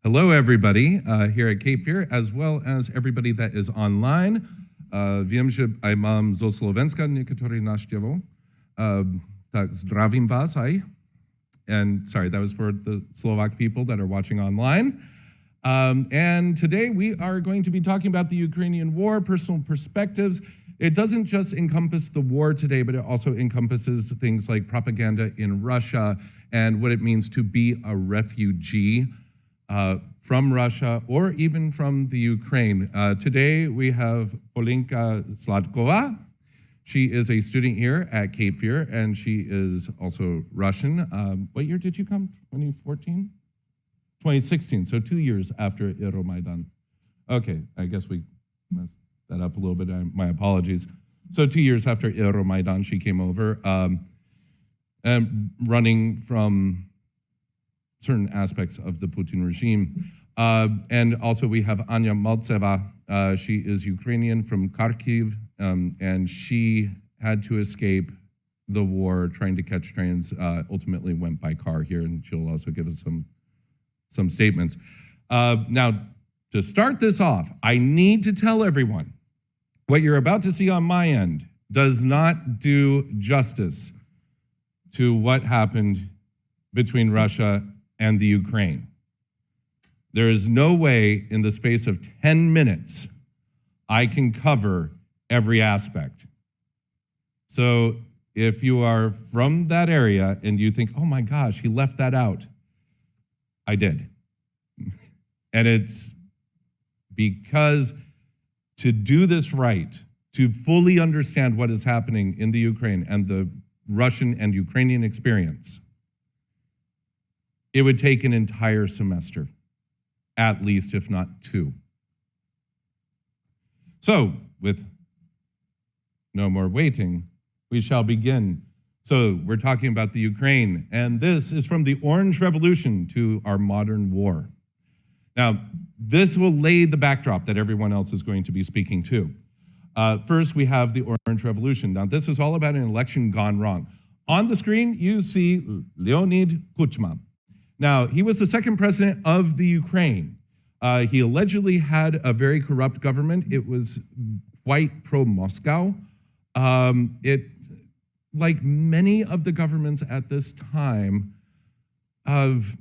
Hello, everybody here at Cape Fear, as well as everybody that is online. Wiem, że mam zo Slovenska niektórzy návštěvu. Tak zdravím vás aj. And sorry, that was for the Slovak people that are watching online. And today we are going to be talking about the Ukrainian war, personal perspectives. It doesn't just encompass the war today, but it also encompasses things like propaganda in Russia and what it means to be a refugee from Russia or even from the Ukraine. Today we have Polinka Sladkova. She is a student here at Cape Fear, and she is also Russian. What year did you come? 2014? 2016, so 2 years after Euromaidan. Okay, I guess we messed that up a little bit, my apologies. So 2 years after Euromaidan, she came over, and running from certain aspects of the Putin regime. And also we have Anya Maltseva. She is Ukrainian from Kharkiv, and she had to escape the war trying to catch trains, ultimately went by car here, and she'll also give us some statements. Now, to start this off, I need to tell everyone, what you're about to see on my end does not do justice to what happened between Russia and the Ukraine. There is no way in the space of 10 minutes I can cover every aspect. So if you are from that area and you think, oh my gosh, he left that out, I did. And it's because to do this right, to fully understand what is happening in the Ukraine and the Russian and Ukrainian experience, it would take an entire semester, at least, if not two. So, with no more waiting, we shall begin. So, we're talking about the Ukraine, and this is from the Orange Revolution to our modern war. Now, this will lay the backdrop that everyone else is going to be speaking to. First, we have the Orange Revolution. Now, this is all about an election gone wrong. On the screen, you see Leonid Kuchma. Now, he was the second president of the Ukraine. He allegedly had a very corrupt government. It was quite pro-Moscow. Like many of the governments at this time of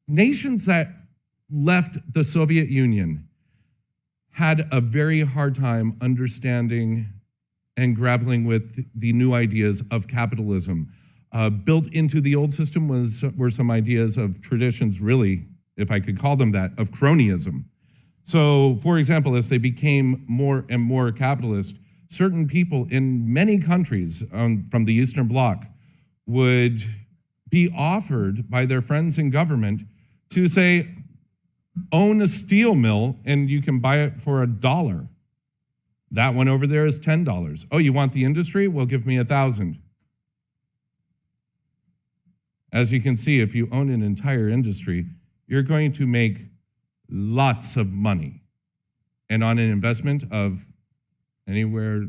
nations that left the Soviet Union, had a very hard time understanding and grappling with the new ideas of capitalism. Built into the old system were some ideas of traditions, really, if I could call them that, of cronyism. So, for example, as they became more and more capitalist, certain people in many countries from the Eastern Bloc would be offered by their friends in government to say, own a steel mill and you can buy it for $1. That one over there is $10. Oh, you want the industry? Well, give me 1,000. As you can see, if you own an entire industry, you're going to make lots of money. And on an investment of anywhere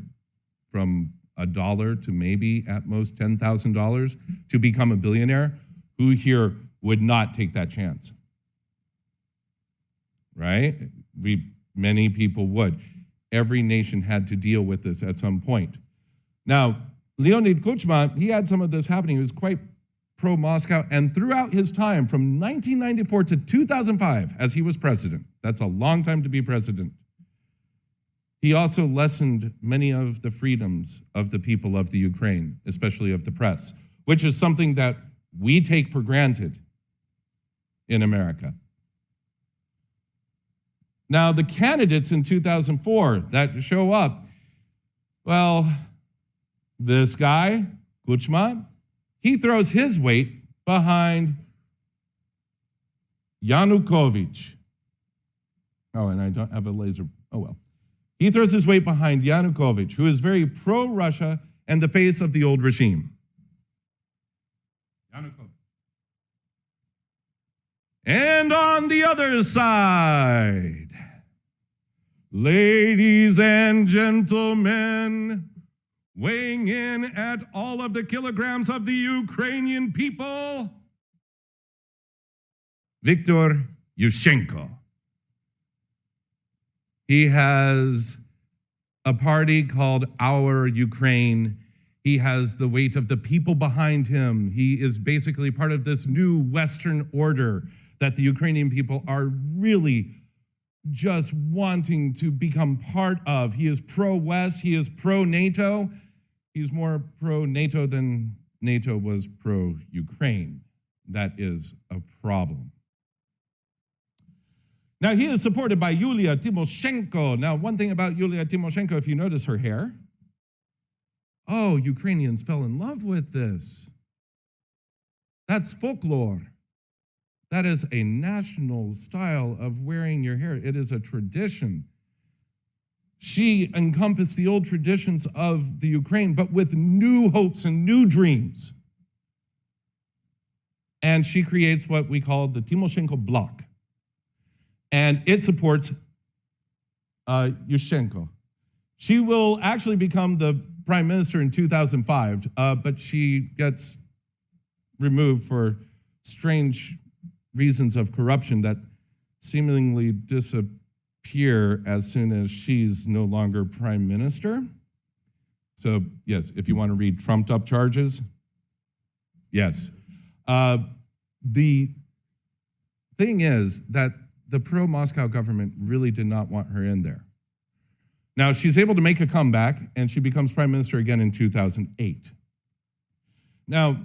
from $1 to maybe at most $10,000 to become a billionaire, who here would not take that chance? Right? Many people would. Every nation had to deal with this at some point. Now, Leonid Kuchma, he had some of this happening. He was quite pro-Moscow, and throughout his time, from 1994 to 2005, as he was president, that's a long time to be president, he also lessened many of the freedoms of the people of the Ukraine, especially of the press, which is something that we take for granted in America. Now, the candidates in 2004 that show up, well, this guy, Kuchma, he throws his weight behind Yanukovych. Oh, and I don't have a laser. Oh, well. He throws his weight behind Yanukovych, who is very pro-Russia and the face of the old regime. Yanukovych. And on the other side, ladies and gentlemen, weighing in at all of the kilograms of the Ukrainian people, Viktor Yushchenko. He has a party called Our Ukraine. He has the weight of the people behind him. He is basically part of this new Western order that the Ukrainian people are really just wanting to become part of. He is pro-West, he is pro-NATO. He's more pro-NATO than NATO was pro-Ukraine. That is a problem. Now, he is supported by Yulia Tymoshenko. Now, one thing about Yulia Tymoshenko, if you notice her hair, oh, Ukrainians fell in love with this. That's folklore. That is a national style of wearing your hair. It is a tradition. She encompassed the old traditions of the Ukraine, but with new hopes and new dreams. And she creates what we call the Tymoshenko Bloc. And it supports Yushchenko. She will actually become the prime minister in 2005, but she gets removed for strange reasons of corruption that seemingly disappear as soon as she's no longer prime minister. So yes, if you want to read trumped up charges, yes. The thing is that the pro-Moscow government really did not want her in there. Now, she's able to make a comeback, and she becomes prime minister again in 2008. Now,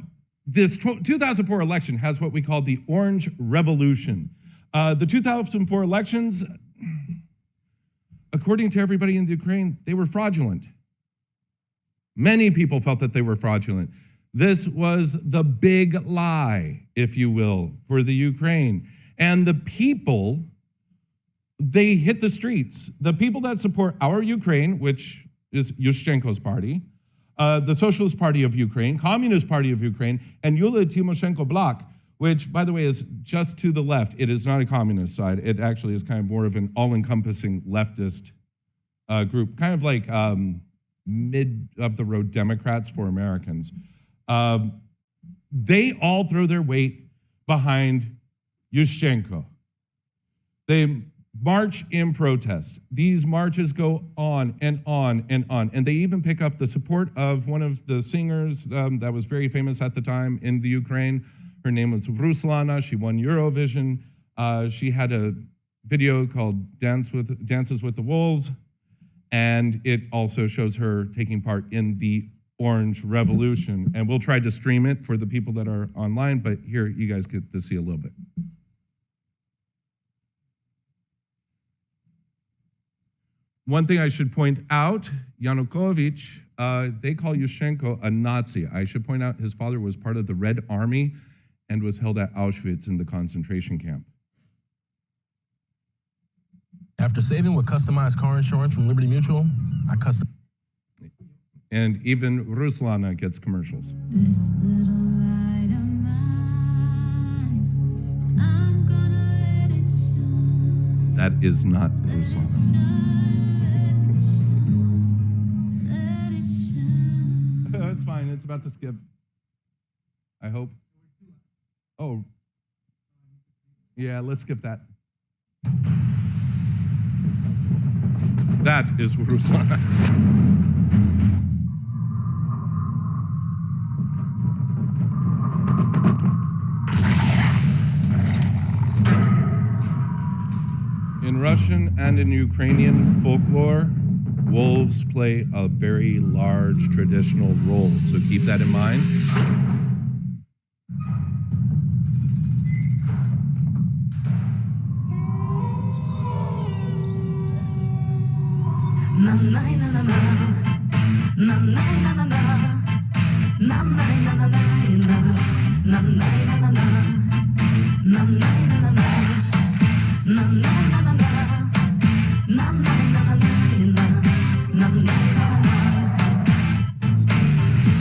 this 2004 election has what we call the Orange Revolution. The 2004 elections, according to everybody in the Ukraine, they were fraudulent. Many people felt that they were fraudulent. This was the big lie, if you will, for the Ukraine. And the people, they hit the streets. The people that support Our Ukraine, which is Yushchenko's party, the Socialist Party of Ukraine, Communist Party of Ukraine, and Yulia Tymoshenko Bloc, which, by the way, is just to the left. It is not a communist side. It actually is kind of more of an all-encompassing leftist group, kind of like mid-of-the-road Democrats for Americans. They all throw their weight behind Yushchenko. They march in protest. These marches go on and on and on. And they even pick up the support of one of the singers that was very famous at the time in the Ukraine. Her name was Ruslana. She won Eurovision. She had a video called Dances with the Wolves. And it also shows her taking part in the Orange Revolution. And we'll try to stream it for the people that are online, but here you guys get to see a little bit. One thing I should point out, Yanukovych, they call Yushchenko a Nazi. I should point out his father was part of the Red Army and was held at Auschwitz in the concentration camp. After saving with customized car insurance from Liberty Mutual, I custom. And even Ruslana gets commercials. This little light of mine, I'm gonna let it shine. That is not Ruslana. It's fine, it's about to skip. I hope. Oh. Yeah, let's skip that. That is Ruslana. In Russian and in Ukrainian folklore, wolves play a very large traditional role, so keep that in mind.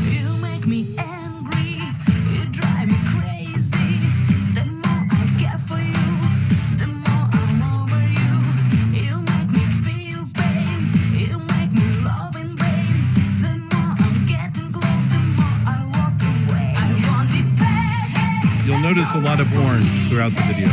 You make me angry, you drive me crazy. The more I care for you, the more I'm over you. You make me feel pain, you make me love in vain. The more I'm getting close, the more I walk away. I want it back. You'll notice a lot of orange throughout the video.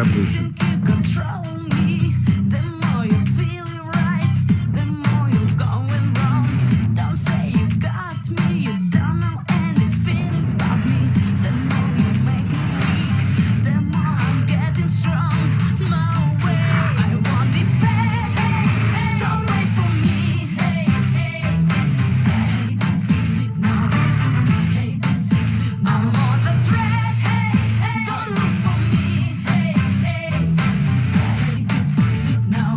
revolution. You control me. The more you feel it right, the more you're going wrong. Don't say you got me, you don't know anything about me. The more you make me weak, the more I'm getting strong. No way, I won't be back. Don't wait for me. Hey, this is it now. Hey, this is it now. I'm on the track. Don't look for me. Hey, this is it now.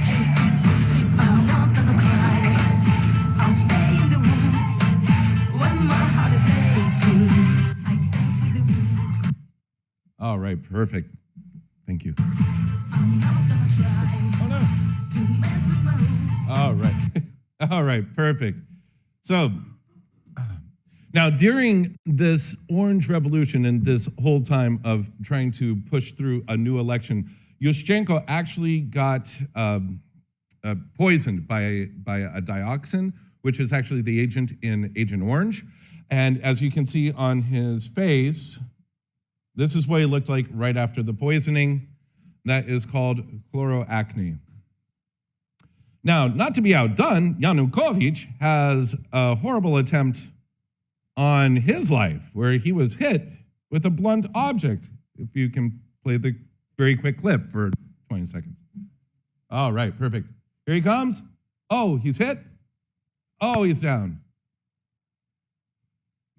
Hey, this is it. I'm not gonna cry. I'll stay in the woods when my heart is aching. I dance with the wolves. All right, perfect. Thank you. I'm not gonna try Oh, no. to mess with my roots. All right. All right, perfect. So now during this Orange Revolution and this whole time of trying to push through a new election, Yushchenko actually got poisoned by a dioxin, which is actually the agent in Agent Orange. And as you can see on his face, this is what he looked like right after the poisoning. That is called chloroacne. Now, not to be outdone, Yanukovych has a horrible attempt on his life where he was hit with a blunt object. If you can play the very quick clip for 20 seconds. All right, perfect. Here he comes. Oh, he's hit. Oh, he's down.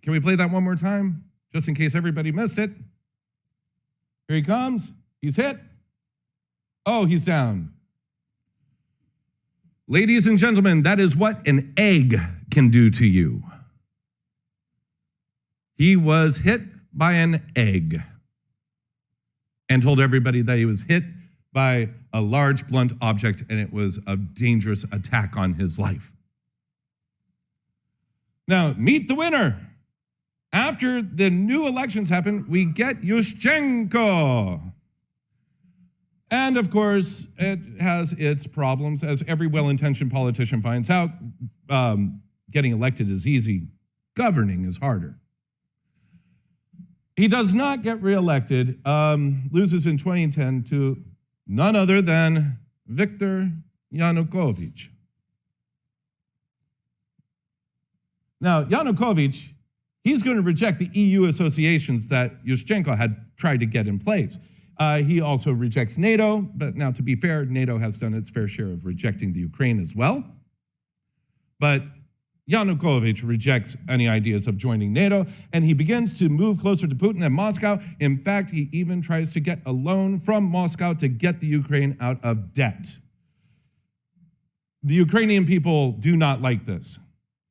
Can we play that one more time? Just in case everybody missed it. Here he comes. He's hit. Oh, he's down. Ladies and gentlemen, that is what an egg can do to you. He was hit by an egg and told everybody that he was hit by a large blunt object and it was a dangerous attack on his life. Now, meet the winner. After the new elections happen, we get Yushchenko. And of course, it has its problems, as every well-intentioned politician finds out. Getting elected is easy, governing is harder. He does not get reelected, loses in 2010 to none other than Viktor Yanukovych. Now, Yanukovych, he's going to reject the EU associations that Yushchenko had tried to get in place. He also rejects NATO, but now to be fair, NATO has done its fair share of rejecting the Ukraine as well. But Yanukovych rejects any ideas of joining NATO, and he begins to move closer to Putin and Moscow. In fact, he even tries to get a loan from Moscow to get the Ukraine out of debt. The Ukrainian people do not like this.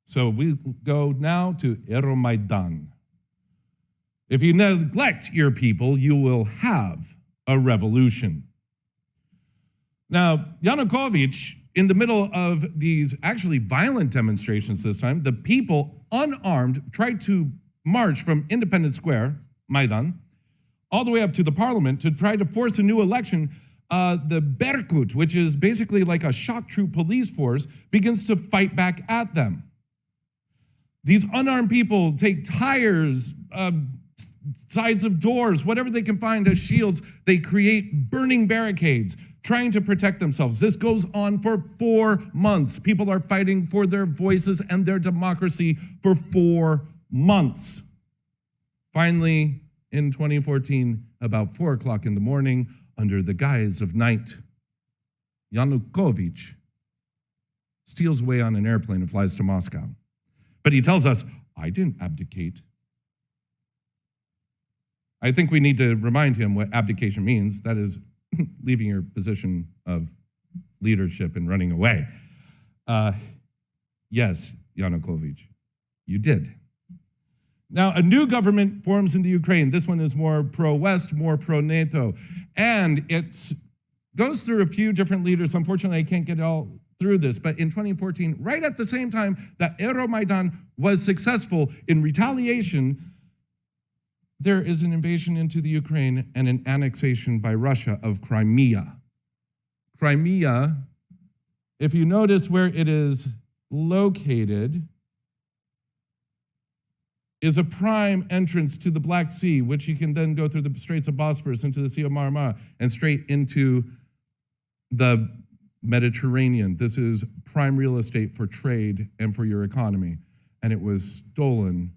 So we go now to Euromaidan. If you neglect your people, you will have a revolution. Now, Yanukovych, in the middle of these actually violent demonstrations this time, the people, unarmed, tried to march from Independence Square, Maidan, all the way up to the parliament to try to force a new election. The Berkut, which is basically like a shock troop police force, begins to fight back at them. These unarmed people take tires, sides of doors, whatever they can find as shields. They create burning barricades, trying to protect themselves. This goes on for 4 months. People are fighting for their voices and their democracy for 4 months. Finally, in 2014, about 4 o'clock in the morning, under the guise of night, Yanukovych steals away on an airplane and flies to Moscow. But he tells us, I didn't abdicate. I think we need to remind him what abdication means. That is leaving your position of leadership and running away. Yes, Yanukovych, you did. Now, a new government forms in the Ukraine. This one is more pro-West, more pro-NATO. And it goes through a few different leaders. Unfortunately, I can't get all through this. But in 2014, right at the same time that Euromaidan was successful in retaliation, there is an invasion into the Ukraine and an annexation by Russia of Crimea. Crimea, if you notice where it is located, is a prime entrance to the Black Sea, which you can then go through the Straits of Bosphorus into the Sea of Marmara and straight into the Mediterranean. This is prime real estate for trade and for your economy. And it was stolen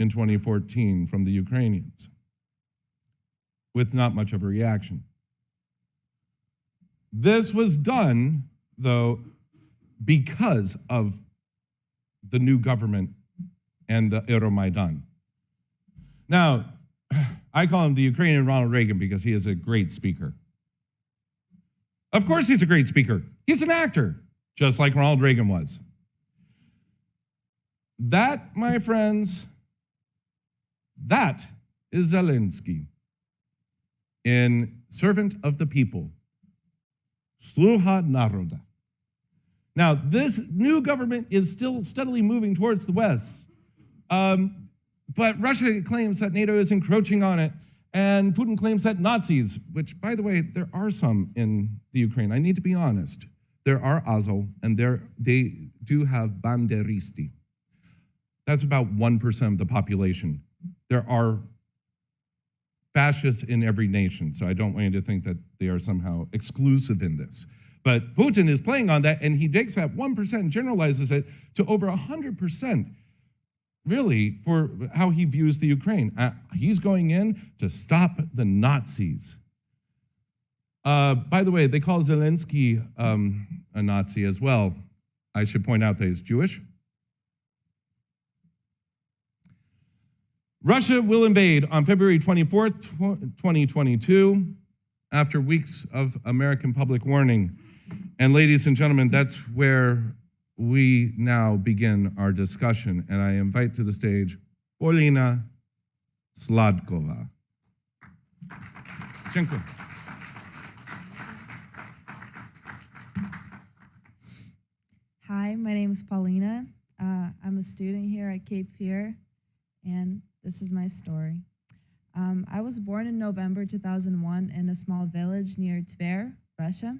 in 2014 from the Ukrainians with not much of a reaction. This was done, though, because of the new government and the Euromaidan. Now, I call him the Ukrainian Ronald Reagan because he is a great speaker. Of course he's a great speaker. He's an actor, just like Ronald Reagan was. That, my friends, that is Zelensky in Servant of the People, Sluha Naroda. Now, this new government is still steadily moving towards the West. But Russia claims that NATO is encroaching on it, and Putin claims that Nazis, which, by the way, there are some in the Ukraine. I need to be honest. There are Azov, and they do have banderisti. That's about 1% of the population. There are fascists in every nation, so I don't want you to think that they are somehow exclusive in this. But Putin is playing on that, and he takes that 1% and generalizes it to over 100%, really, for how he views the Ukraine. He's going in to stop the Nazis. By the way, they call Zelensky a Nazi as well. I should point out that he's Jewish. Russia will invade on February 24th, 2022, after weeks of American public warning. And ladies and gentlemen, that's where we now begin our discussion. And I invite to the stage Polina Sladkova. Dziękuję. Hi, my name is Paulina. I'm a student here at Cape Fear, and this is my story. I was born in November 2001 in a small village near Tver, Russia.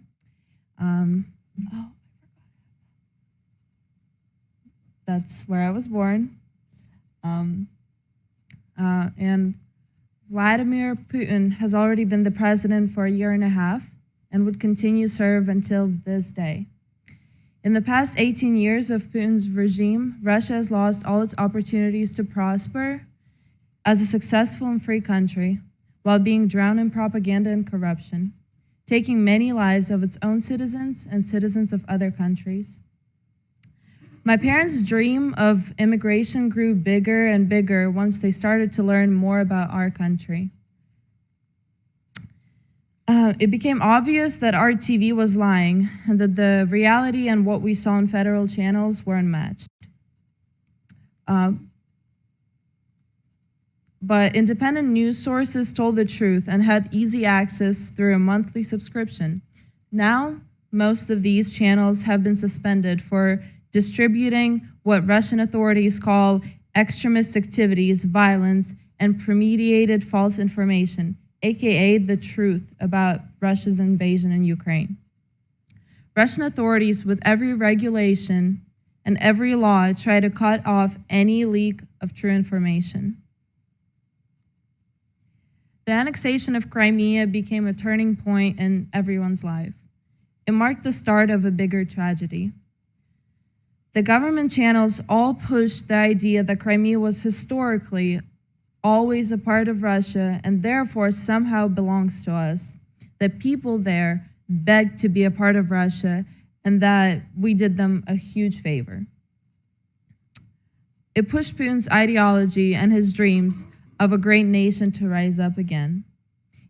That's where I was born. And Vladimir Putin has already been the president for a year and a half and would continue to serve until this day. In the past 18 years of Putin's regime, Russia has lost all its opportunities to prosper as a successful and free country while being drowned in propaganda and corruption, taking many lives of its own citizens and citizens of other countries. My parents' dream of immigration grew bigger and bigger once they started to learn more about our country. It became obvious that our TV was lying and that the reality and what we saw on federal channels were unmatched. But independent news sources told the truth and had easy access through a monthly subscription. Now, most of these channels have been suspended for distributing what Russian authorities call extremist activities, violence, and premeditated false information, aka the truth about Russia's invasion in Ukraine. Russian authorities, with every regulation and every law, try to cut off any leak of true information. The annexation of Crimea became a turning point in everyone's life. It marked the start of a bigger tragedy. The government channels all pushed the idea that Crimea was historically always a part of Russia and therefore somehow belongs to us, that people there begged to be a part of Russia and that we did them a huge favor. It pushed Putin's ideology and his dreams of a great nation to rise up again.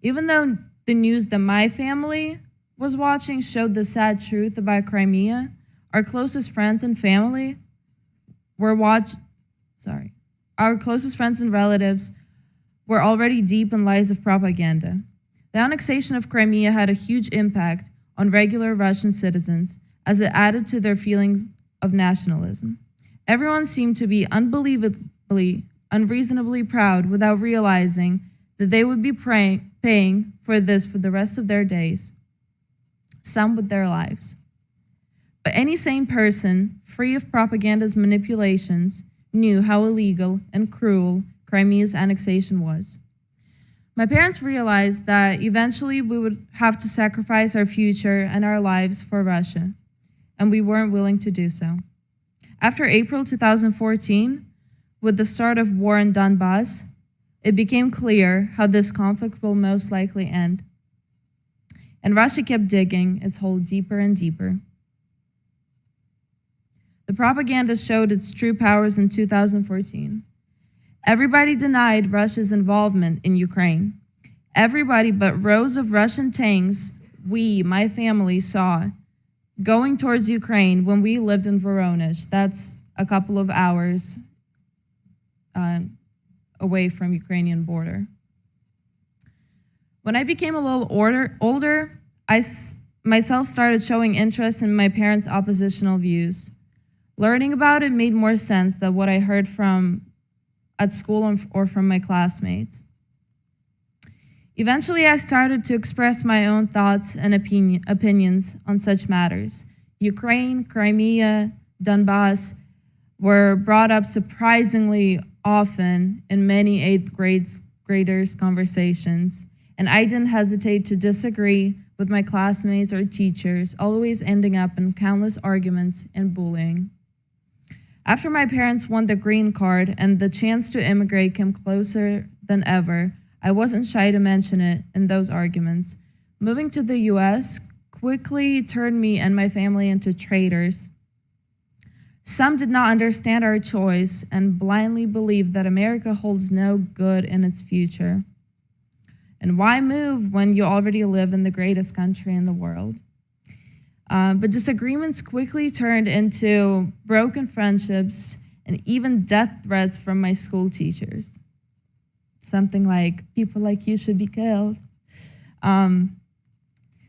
Even though the news that my family was watching showed the sad truth about Crimea, our closest friends and family our closest friends and relatives were already deep in lies of propaganda. The annexation of Crimea had a huge impact on regular Russian citizens as it added to their feelings of nationalism. Everyone seemed to be unreasonably proud without realizing that they would be paying for this for the rest of their days, some with their lives. But any sane person, free of propaganda's manipulations, knew how illegal and cruel Crimea's annexation was. My parents realized that eventually we would have to sacrifice our future and our lives for Russia, and we weren't willing to do so. After April 2014, with the start of war in Donbass, it became clear how this conflict will most likely end. And Russia kept digging its hole deeper and deeper. The propaganda showed its true powers in 2014. Everybody denied Russia's involvement in Ukraine. Everybody but rows of Russian tanks my family, saw going towards Ukraine when we lived in Voronezh. That's a couple of hours away from Ukrainian border. When I became a little older, I myself started showing interest in my parents' oppositional views. Learning about it made more sense than what I heard from at school or from my classmates. Eventually, I started to express my own thoughts and opinions on such matters. Ukraine, Crimea, Donbass were brought up surprisingly often in many eighth graders' conversations, and I didn't hesitate to disagree with my classmates or teachers, always ending up in countless arguments and bullying. After my parents won the green card and the chance to immigrate came closer than ever, I wasn't shy to mention it in those arguments. Moving to the US quickly turned me and my family into traitors. Some did not understand our choice and blindly believed that America holds no good in its future. And why move when you already live in the greatest country in the world? But disagreements quickly turned into broken friendships and even death threats from my school teachers. Something like, people like you should be killed.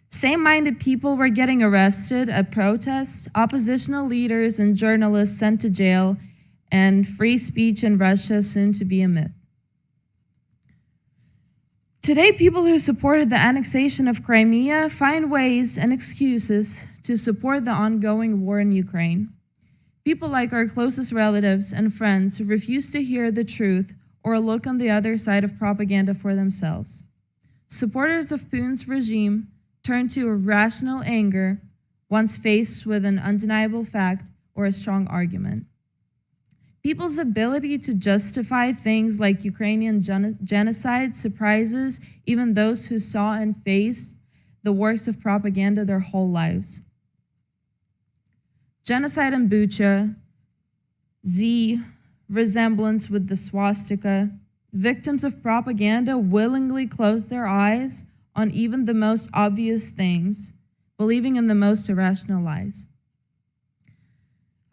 Same-minded people were getting arrested at protests, oppositional leaders and journalists sent to jail, and free speech in Russia soon to be a myth. Today, people who supported the annexation of Crimea find ways and excuses to support the ongoing war in Ukraine. People like our closest relatives and friends refuse to hear the truth or look on the other side of propaganda for themselves. Supporters of Putin's regime turn to irrational anger once faced with an undeniable fact or a strong argument. People's ability to justify things like Ukrainian genocide surprises even those who saw and faced the works of propaganda their whole lives. Genocide in Bucha, resemblance with the swastika, victims of propaganda willingly close their eyes on even the most obvious things, believing in the most irrational lies.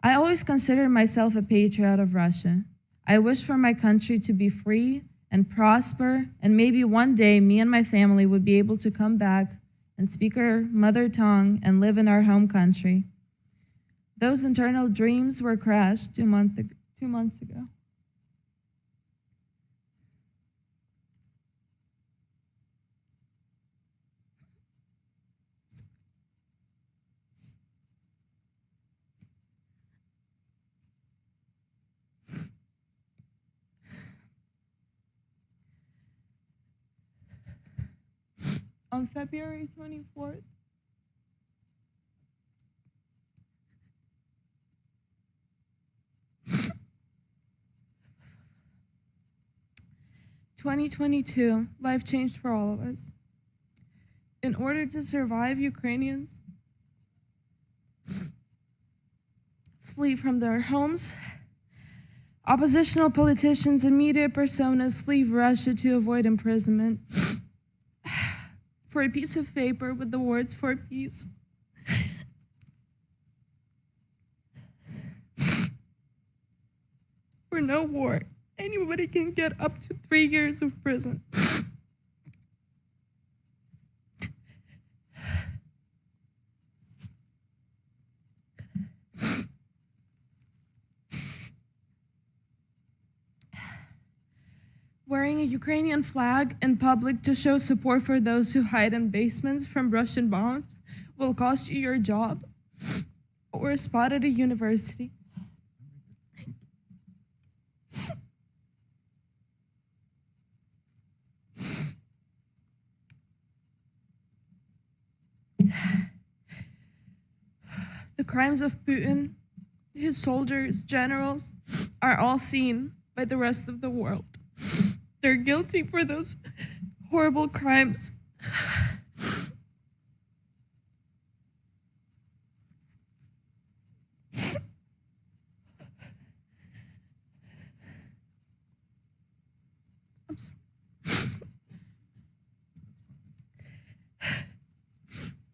I always considered myself a patriot of Russia. I wish for my country to be free and prosper, and maybe one day me and my family would be able to come back and speak our mother tongue and live in our home country. Those internal dreams were crushed 2 months ago. On February 24th, (2022), life changed for all of us. In order to survive, Ukrainians flee from their homes. Oppositional politicians and media personas leave Russia to avoid imprisonment. For a piece of paper with the words "for peace." For no war, anybody can get up to 3 years of prison. Wearing a Ukrainian flag in public to show support for those who hide in basements from Russian bombs will cost you your job or a spot at a university. crimes of Putin, his soldiers, generals, are all seen by the rest of the world. They're guilty for those horrible crimes. I'm sorry.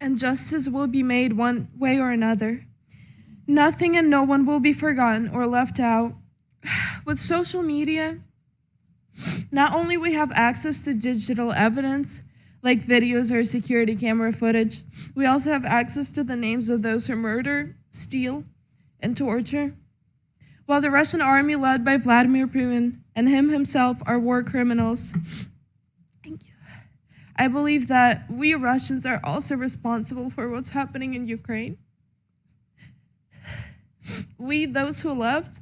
And justice will be made one way or another. Nothing and no one will be forgotten or left out. With social media, not only we have access to digital evidence, like videos or security camera footage, we also have access to the names of those who murder, steal, and torture. While the Russian army led by Vladimir Putin and him himself are war criminals, I believe that we Russians are also responsible for what's happening in Ukraine. We, those who left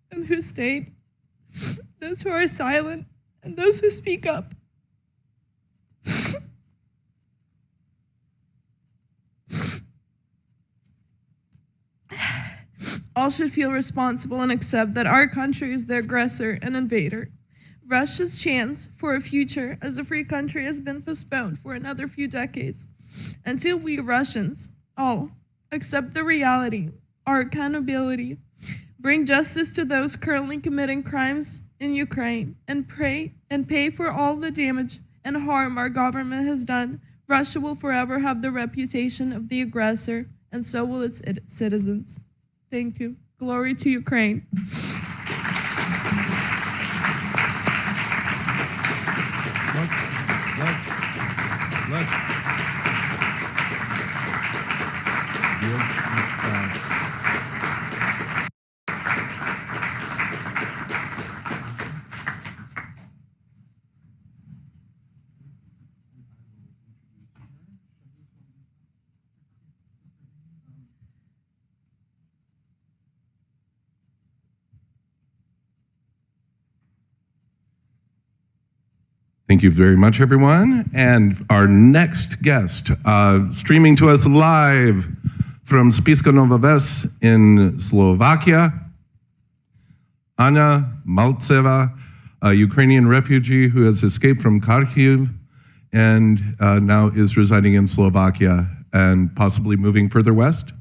and who stayed, those who are silent and those who speak up. All should feel responsible and accept that our country is the aggressor and invader. Russia's chance for a future as a free country has been postponed for another few decades until we Russians all accept the reality, our accountability, bring justice to those currently committing crimes in Ukraine, and pay for all the damage and harm our government has done. Russia will forever have the reputation of the aggressor, and so will its citizens. Thank you. Glory to Ukraine. Thank you very much, everyone. And our next guest, streaming to us live from Spiska Nova Ves in Slovakia, Anna Maltseva, a Ukrainian refugee who has escaped from Kharkiv and now is residing in Slovakia and possibly moving further west?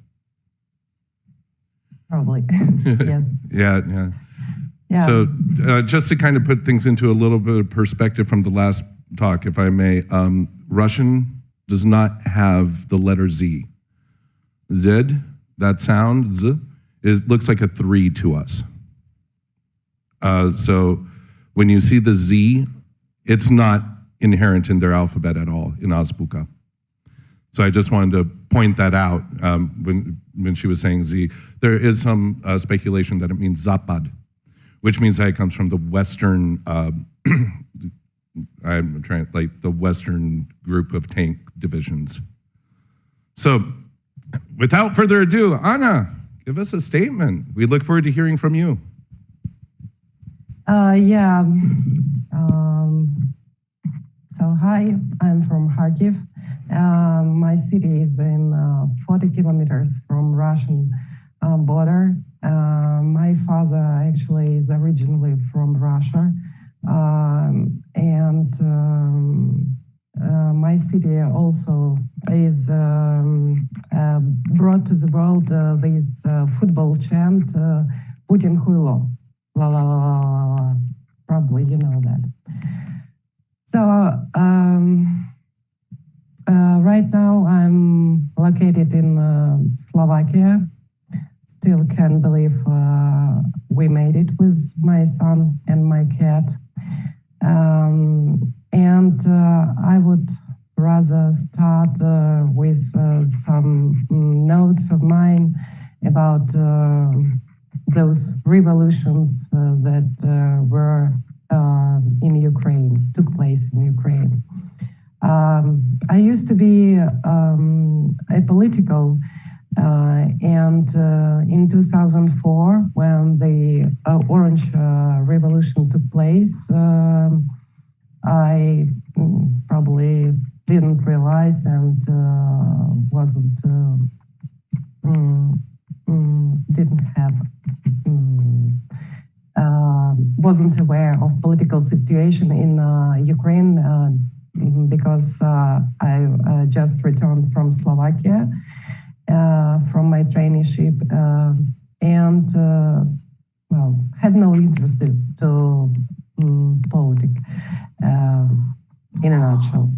Probably, yeah. Yeah. So just to kind of put things into a little bit of perspective from the last talk, if I may, Russian does not have the letter Z. Z, that sound, Z, it looks like a 3 to us. So when you see the Z, it's not inherent in their alphabet at all, in Azbuka. So I just wanted to point that out when she was saying Z. There is some speculation that it means Zapad, which means that it comes from the Western, the Western group of tank divisions. So without further ado, Anna, give us a statement. We look forward to hearing from you. So hi, I'm from Kharkiv. My city is in 40 kilometers from Russian border. My father actually is originally from Russia, and my city also is brought to the world this football chant, Putin Huilo, la la la la la la. Probably you know that. So right now I'm located in Slovakia. Still can't believe we made it with my son and my cat. And I would rather start with some notes of mine about those revolutions that were in Ukraine, took place in Ukraine. I used to be apolitical, and in 2004, when the Orange Revolution took place, I probably didn't realize and wasn't didn't have, wasn't aware of political situation in Ukraine because I just returned from Slovakia from my traineeship and well, had no interest to politics in a nutshell.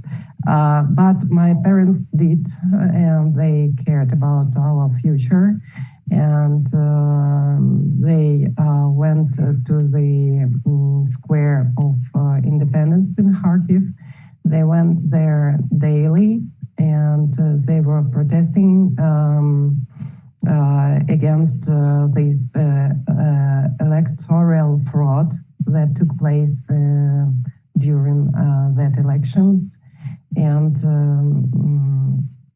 But my parents did, and they cared about our future. And they went to the square of independence in Kharkiv. They went there daily, and they were protesting against this electoral fraud that took place during that elections. And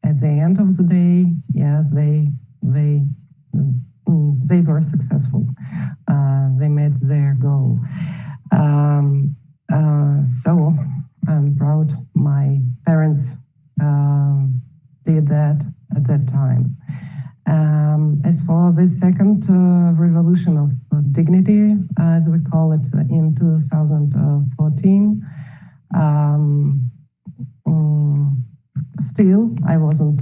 at the end of the day, yes, they were successful. They met their goal. So I'm proud my parents did that at that time. As for the second revolution of dignity, as we call it, in 2014, still I wasn't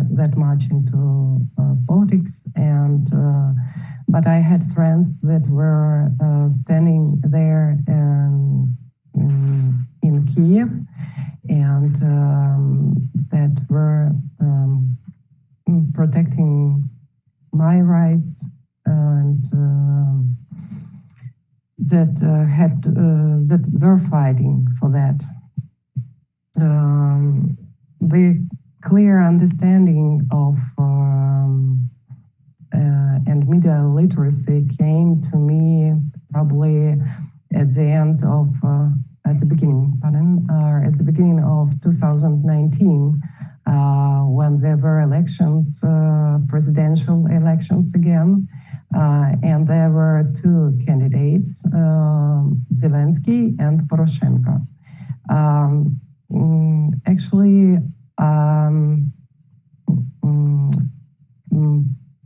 that much into politics, and but I had friends that were standing there in Kiev, and that were protecting my rights, and that were fighting for that. The clear understanding of and media literacy came to me probably at the beginning of 2019, when there were elections, presidential elections again, and there were two candidates, Zelensky and Poroshenko. Actually,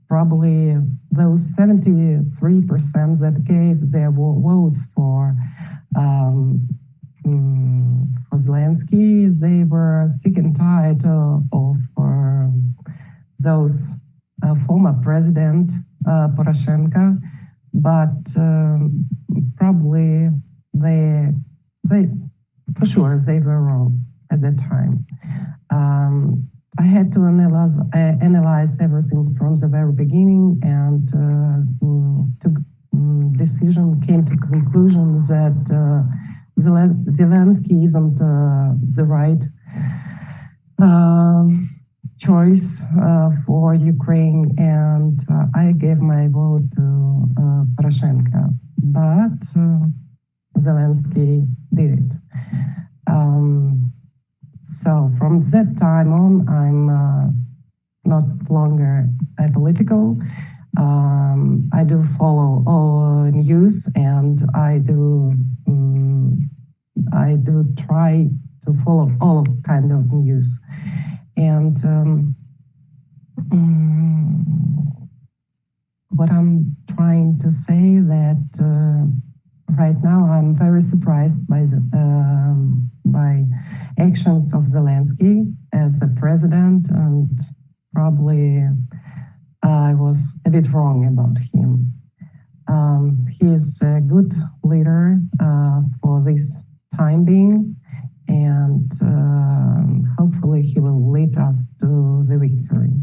probably those 73% that gave their votes for Zelensky, they were sick and tired of those former president Poroshenko, but probably they for sure they were wrong at that time. I had to analyze everything from the very beginning, and came to conclusion that Zelensky isn't the right choice for Ukraine, and I gave my vote to Poroshenko, but Zelensky did it. So from that time on, I'm not longer apolitical. I do follow all news, and I do try to follow all kind of news. And what I'm trying to say that right now I'm very surprised by actions of Zelensky as a president, and probably I was a bit wrong about him. He is a good leader for this time being, and hopefully he will lead us to the victory.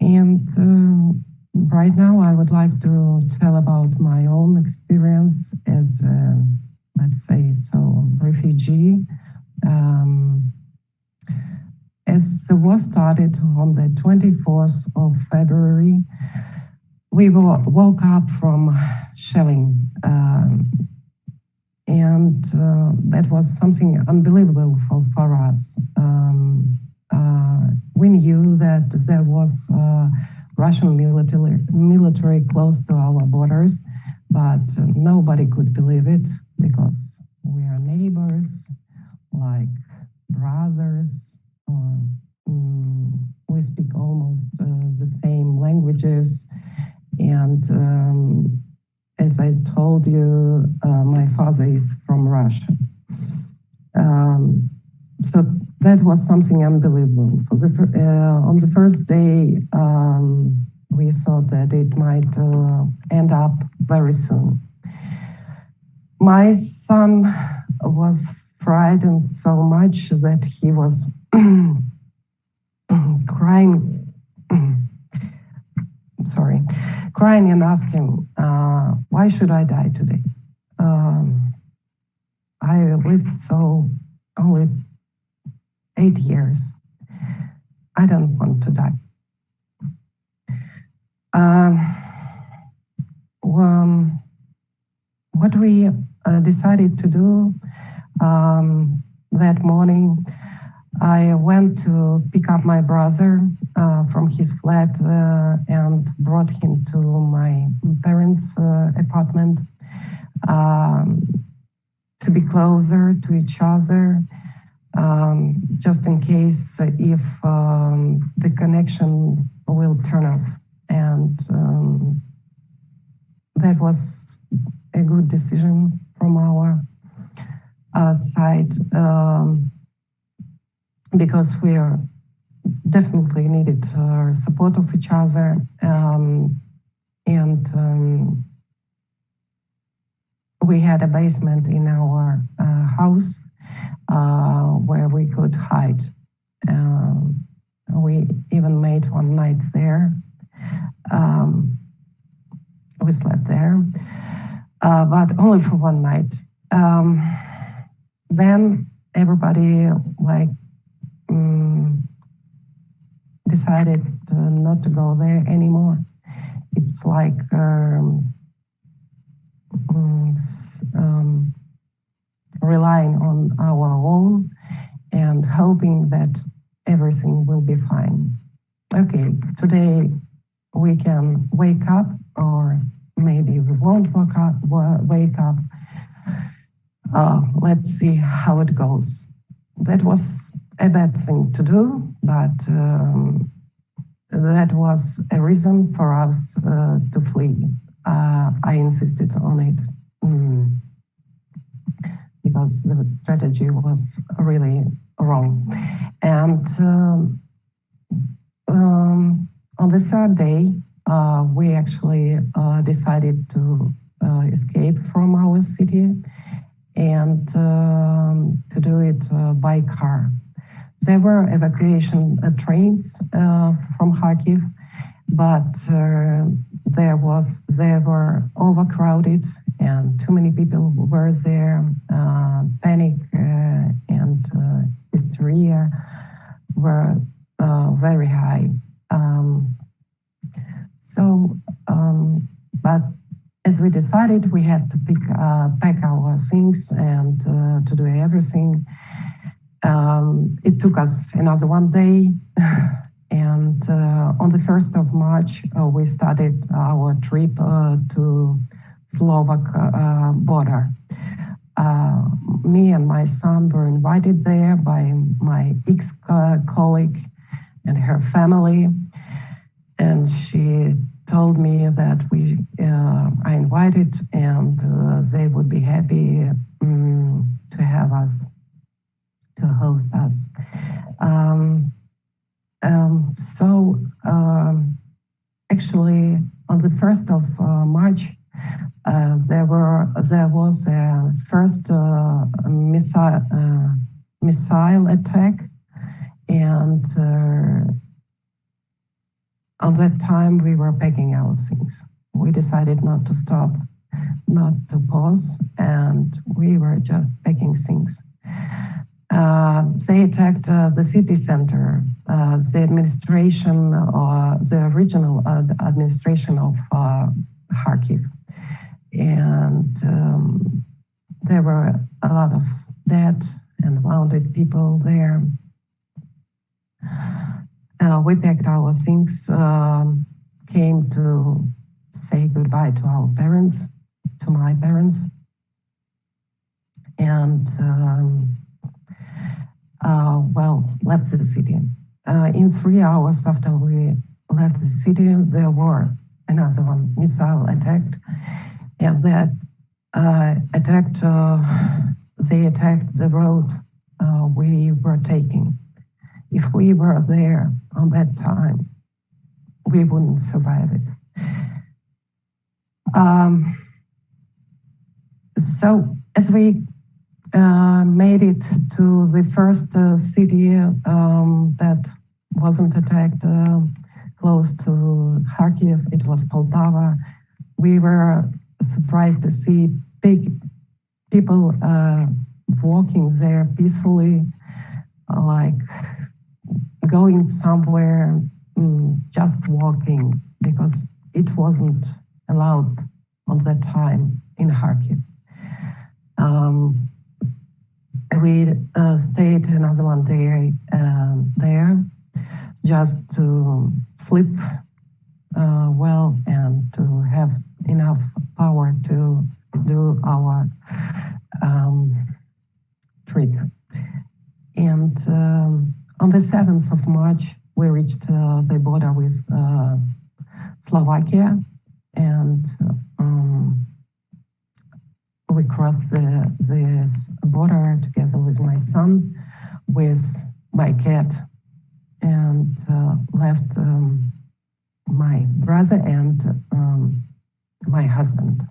And right now I would like to tell about my own experience as a, let's say so, refugee. As the war started on the 24th of February, we woke up from shelling, and that was something unbelievable for us. We knew that there was Russian military close to our borders, but nobody could believe it because we are neighbors, like brothers. We speak almost the same languages. And as I told you, my father is from Russia. So that was something unbelievable. On the first day, we thought that it might end up very soon. My son was frightened so much that he was crying. Crying and asking, why should I die today? I lived so only 8 years. I don't want to die. What we decided to do that morning, I went to pick up my brother from his flat and brought him to my parents' apartment to be closer to each other, just in case if the connection will turn off. And that was a good decision from our side, because we are definitely needed support of each other, and we had a basement in our house where we could hide. We even made one night there. We slept there, but only for one night. Then everybody decided not to go there anymore. It's like relying on our own and hoping that everything will be fine. Okay, today we can wake up, or maybe we won't wake up. Let's see how it goes. That was a bad thing to do, but that was a reason for us to flee. I insisted on it because the strategy was really wrong. And on the third day, we actually decided to escape from our city and to do it by car. There were evacuation trains from Kharkiv, but they were overcrowded and too many people were there. Panic and hysteria were very high. But as we decided, we had to pack our things and to do everything. It took us another one day. And on the 1st of March, we started our trip to Slovak border. Me and my son were invited there by my ex-colleague and her family. And she told me that we are invited and they would be happy to have us, to host us. Actually, on the 1st of March, there was a first missile attack, and at that time we were packing our things. We decided not to stop, not to pause, and we were just packing things. They attacked the city center, the administration, the regional administration of Kharkiv. And there were a lot of dead and wounded people there. We packed our things, came to say goodbye to our parents, to my parents, and left the city. in 3 hours after we left the city, there were another one missile attacked, and that they attacked the road we were taking. If we were there on that time, we wouldn't survive it. So as we made it to the first city that wasn't attacked close to Kharkiv, it was Poltava. We were surprised to see big people walking there peacefully, like going somewhere, just walking, because it wasn't allowed on that time in Kharkiv. We stayed another one day there just to sleep well and to have enough power to do our trip. And on the 7th of March, we reached the border with Slovakia, and we crossed this border together with my son, with my cat, and left my brother and my husband.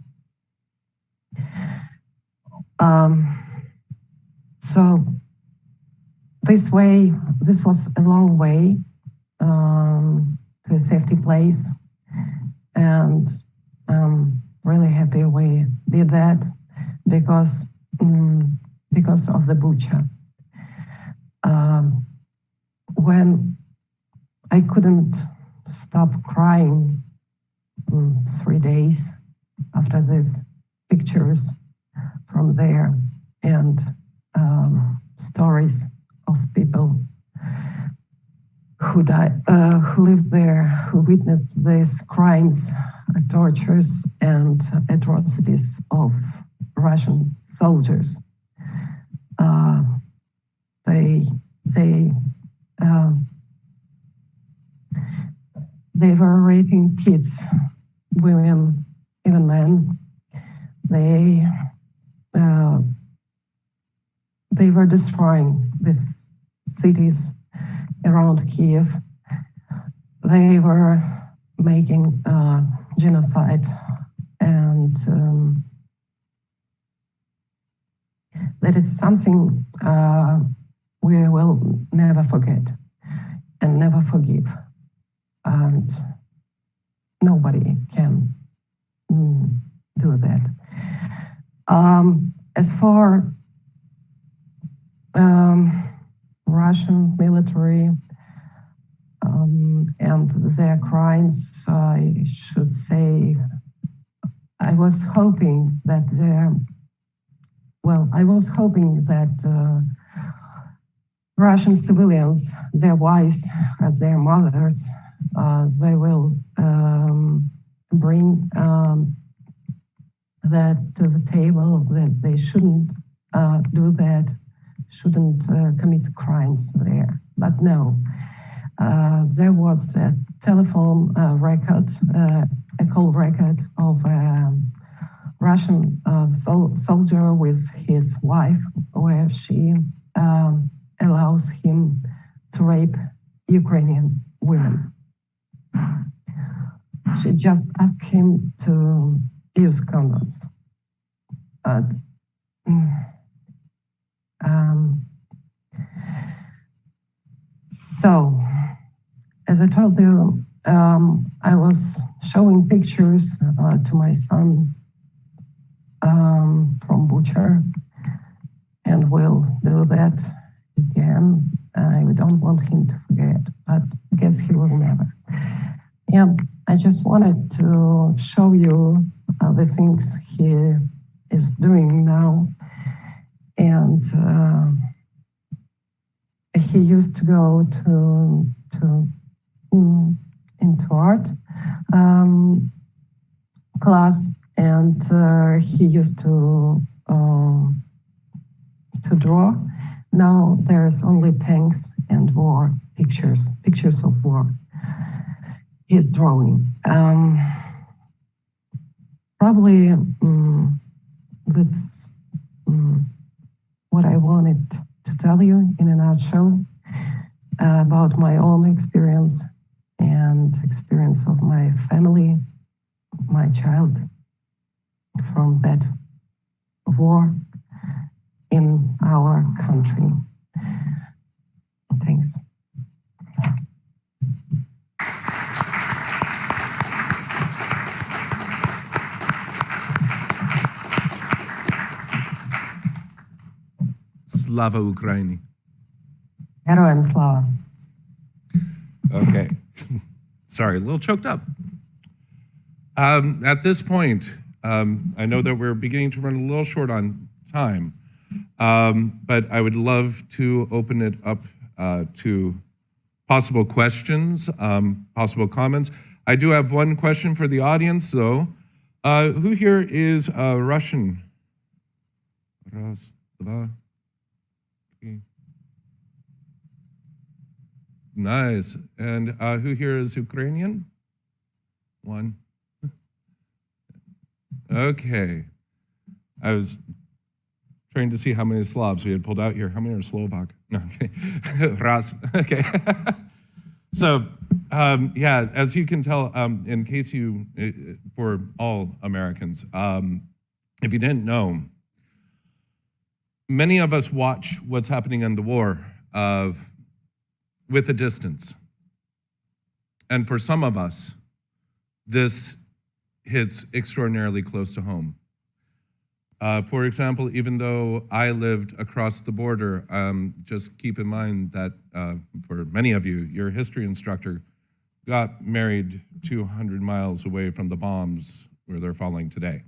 So this was a long way to a safety place, and I'm really happy we did that because of the Bucha. When I couldn't stop crying 3 days after these pictures from there and stories of people who lived there, who witnessed these crimes, tortures, and atrocities of Russian soldiers. They were raping kids, women, even men. They were destroying these cities around Kiev. They were making genocide, and that is something we will never forget and never forgive, and nobody can do that. As for Russian military and their crimes, I should say, I was hoping that Russian civilians, their wives, their mothers, they will bring that to the table, that they shouldn't do that, shouldn't commit crimes there. But no, there was a telephone record, a call record of a Russian soldier with his wife, where she allows him to rape Ukrainian women. She just asked him to use condoms. So, as I told you, I was showing pictures to my son from Bucha, and will do that again. I don't want him to forget, but I guess he will never. And I just wanted to show you the things he is doing now. And he used to go into art class, and he used to draw. Now there's only tanks and war pictures of war he's drawing. Probably that's what I wanted to tell you in a nutshell about my own experience and experience of my family, my child from that war in our country. Thanks. Slava Ukraini. Героям слава. Okay. Sorry, a little choked up. At this point, I know that we're beginning to run a little short on time, but I would love to open it up to possible questions, possible comments. I do have one question for the audience, though. Who here is Russian? Nice. And who here is Ukrainian? One. Okay. I was trying to see how many Slavs we had pulled out here. How many are Slovak? No, okay. Raz. Okay. So, yeah, as you can tell, in case you, for all Americans, if you didn't know, many of us watch what's happening in the war with a distance. And for some of us, this hits extraordinarily close to home. For example, even though I lived across the border, just keep in mind that for many of you, your history instructor got married 200 miles away from the bombs where they're falling today.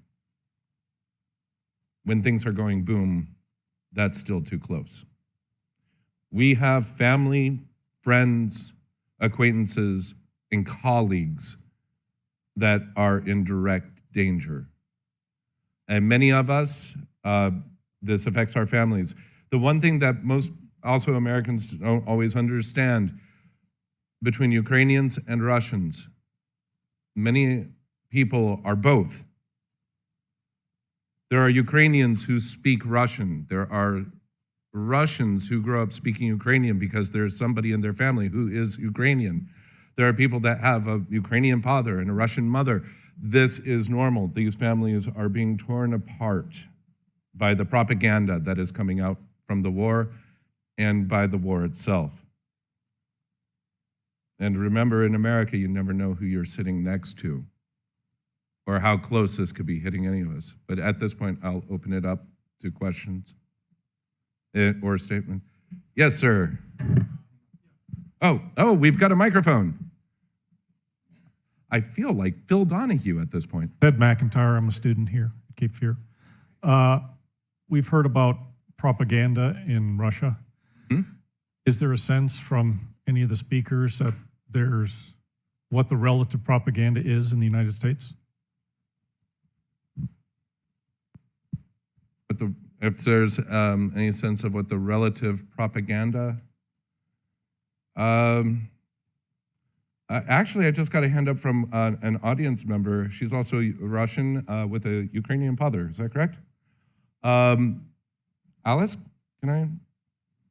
When things are going boom, that's still too close. We have family, friends, acquaintances, and colleagues that are in direct danger. And many of us, this affects our families. The one thing that most also Americans don't always understand between Ukrainians and Russians, many people are both. There are Ukrainians who speak Russian. There are Russians who grow up speaking Ukrainian because there's somebody in their family who is Ukrainian. There are people that have a Ukrainian father and a Russian mother. This is normal. These families are being torn apart by the propaganda that is coming out from the war and by the war itself. And remember, in America, you never know who you're sitting next to or how close this could be hitting any of us. But at this point, I'll open it up to questions or statement. Yes, sir. Oh, we've got a microphone. I feel like Phil Donahue at this point. Ted McIntyre, I'm a student here at Cape Fear. We've heard about propaganda in Russia. Is there a sense from any of the speakers that there's what the relative propaganda is in the United States? But if there's any sense of what the relative propaganda, actually, I just got a hand up from an audience member. She's also Russian with a Ukrainian father. Is that correct? Alice, can I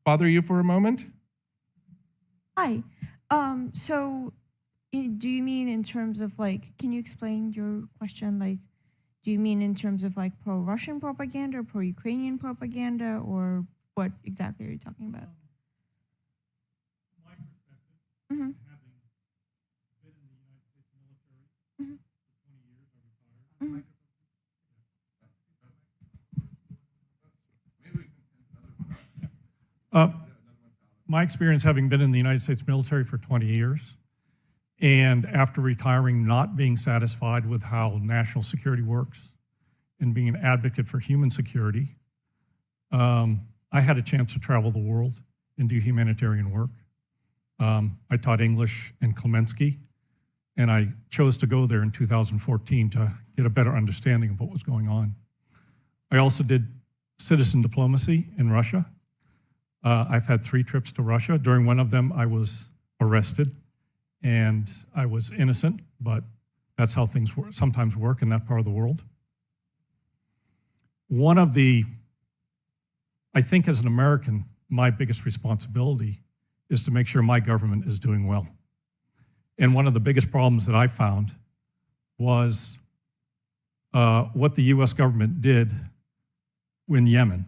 bother you for a moment? Hi. Do you mean in terms of like, can you explain your question? Like, do you mean in terms of like pro-Russian propaganda or pro-Ukrainian propaganda, or what exactly are you talking about? My perspective, having been in the United States military for 20 years, I retired. My experience having been in the United States military for 20 years, and after retiring, not being satisfied with how national security works and being an advocate for human security, I had a chance to travel the world and do humanitarian work. I taught English in Klemensky, and I chose to go there in 2014 to get a better understanding of what was going on. I also did citizen diplomacy in Russia. I've had 3 trips to Russia. During one of them, I was arrested, and I was innocent, but that's how things sometimes work in that part of the world. One of the, I think as an American, my biggest responsibility is to make sure my government is doing well. And one of the biggest problems that I found was what the US government did in Yemen,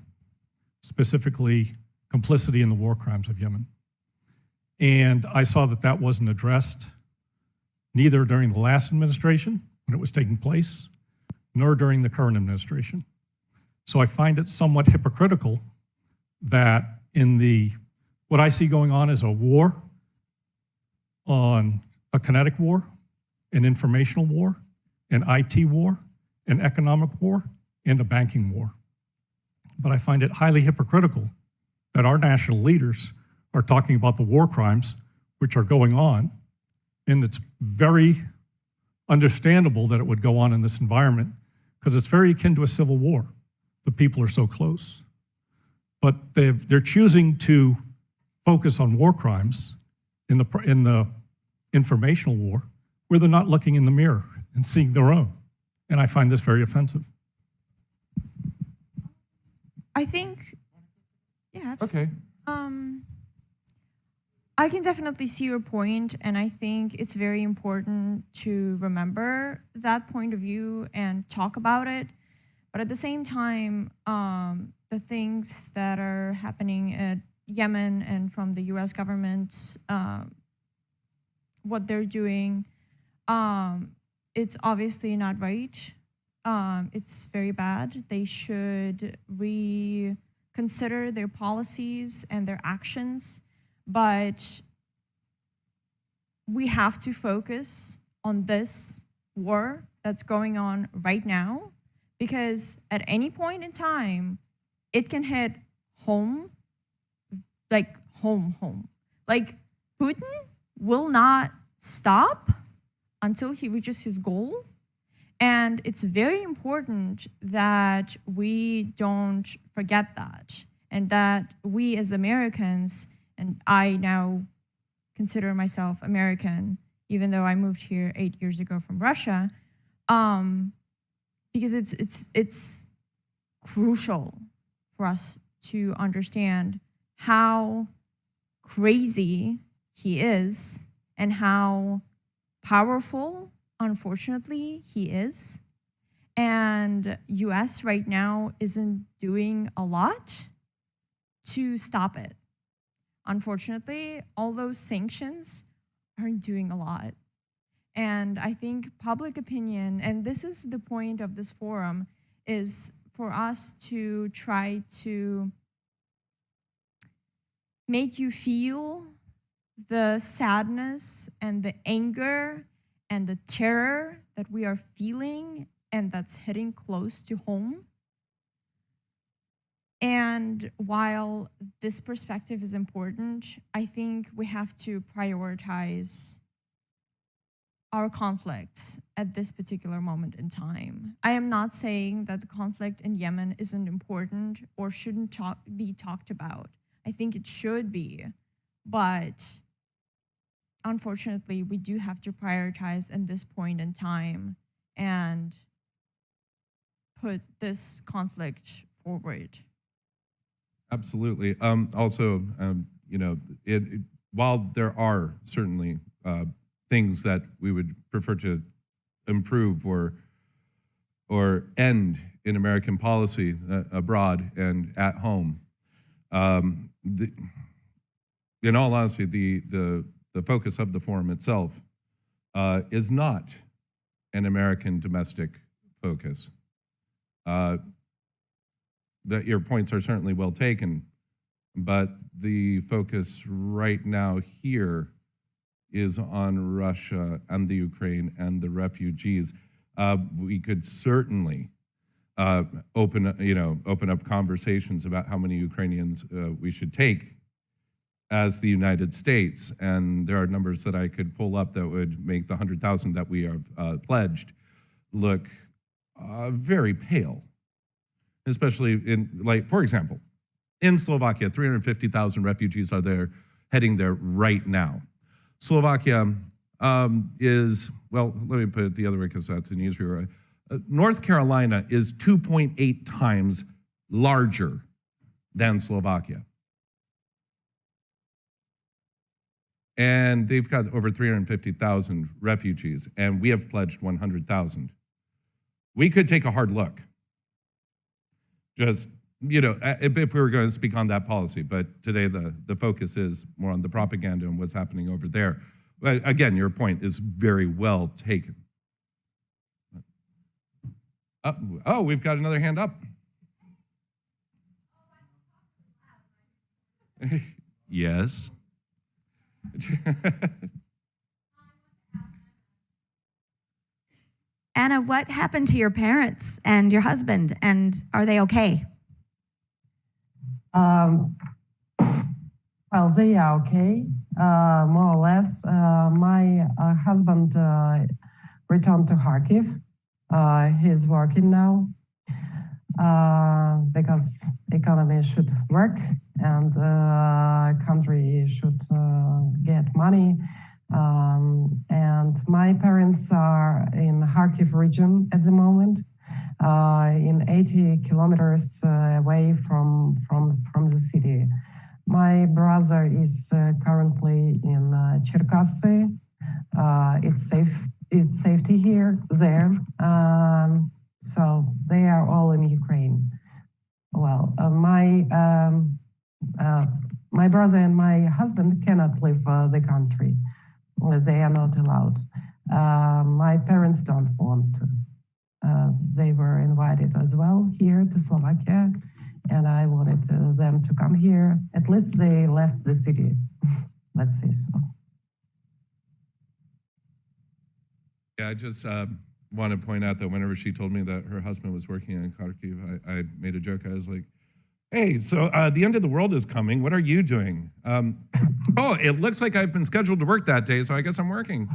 specifically complicity in the war crimes of Yemen. And I saw that that wasn't addressed neither during the last administration, when it was taking place, nor during the current administration. So I find it somewhat hypocritical that in what I see going on is a war, on a kinetic war, an informational war, an IT war, an economic war, and a banking war. But I find it highly hypocritical that our national leaders are talking about the war crimes which are going on, and it's very understandable that it would go on in this environment because it's very akin to a civil war. The people are so close. But they're choosing to focus on war crimes in the informational war where they're not looking in the mirror and seeing their own. And I find this very offensive. I think, yeah, absolutely. Okay. I can definitely see your point, and I think it's very important to remember that point of view and talk about it. But at the same time, the things that are happening at Yemen and from the US government, what they're doing, it's obviously not right. It's very bad. They should reconsider their policies and their actions. But we have to focus on this war that's going on right now, because at any point in time, it can hit home, like home. Like Putin will not stop until he reaches his goal. And it's very important that we don't forget that, and that we as Americans, and I now consider myself American, even though I moved here 8 years ago from Russia, because it's crucial for us to understand how crazy he is and how powerful, unfortunately, he is. And US right now isn't doing a lot to stop it. Unfortunately, all those sanctions aren't doing a lot. And I think public opinion, and this is the point of this forum, is for us to try to make you feel the sadness and the anger and the terror that we are feeling and that's hitting close to home. And while this perspective is important, I think we have to prioritize our conflict at this particular moment in time. I am not saying that the conflict in Yemen isn't important or shouldn't be talked about. I think it should be, but unfortunately, we do have to prioritize at this point in time and put this conflict forward. Absolutely. Also, while there are certainly things that we would prefer to improve or end in American policy abroad and at home, in all honesty, the focus of the forum itself is not an American domestic focus. That your points are certainly well taken, but the focus right now here is on Russia and the Ukraine and the refugees. We could certainly open up conversations about how many Ukrainians we should take as the United States, and there are numbers that I could pull up that would make the 100,000 that we have pledged look very pale. Especially in, like, for example, in Slovakia. 350,000 refugees are there, heading there right now. Slovakia is, well, let me put it the other way because that's an easier way. North Carolina is 2.8 times larger than Slovakia. And they've got over 350,000 refugees, and we have pledged 100,000. We could take a hard look. Just, if we were going to speak on that policy, but today the focus is more on the propaganda and what's happening over there. But again, your point is very well taken. Oh, we've got another hand up. Yes. Anna, what happened to your parents and your husband, and are they okay? Well, they are okay, more or less. My husband returned to Kharkiv. He's working now because economy should work and country should get money. And my parents are in Kharkiv region at the moment, in 80 kilometers away from the city. My brother is currently in Cherkasy. It's safety there. So they are all in Ukraine. Well, my brother and my husband cannot leave the country. They are not allowed. My parents don't want to. They were invited as well here to Slovakia, and I wanted them to come here. At least they left the city, let's say so. Yeah, I just want to point out that whenever she told me that her husband was working in Kharkiv, I made a joke. I was like, hey, so the end of the world is coming. What are you doing? Oh, it looks like I've been scheduled to work that day, so I guess I'm working.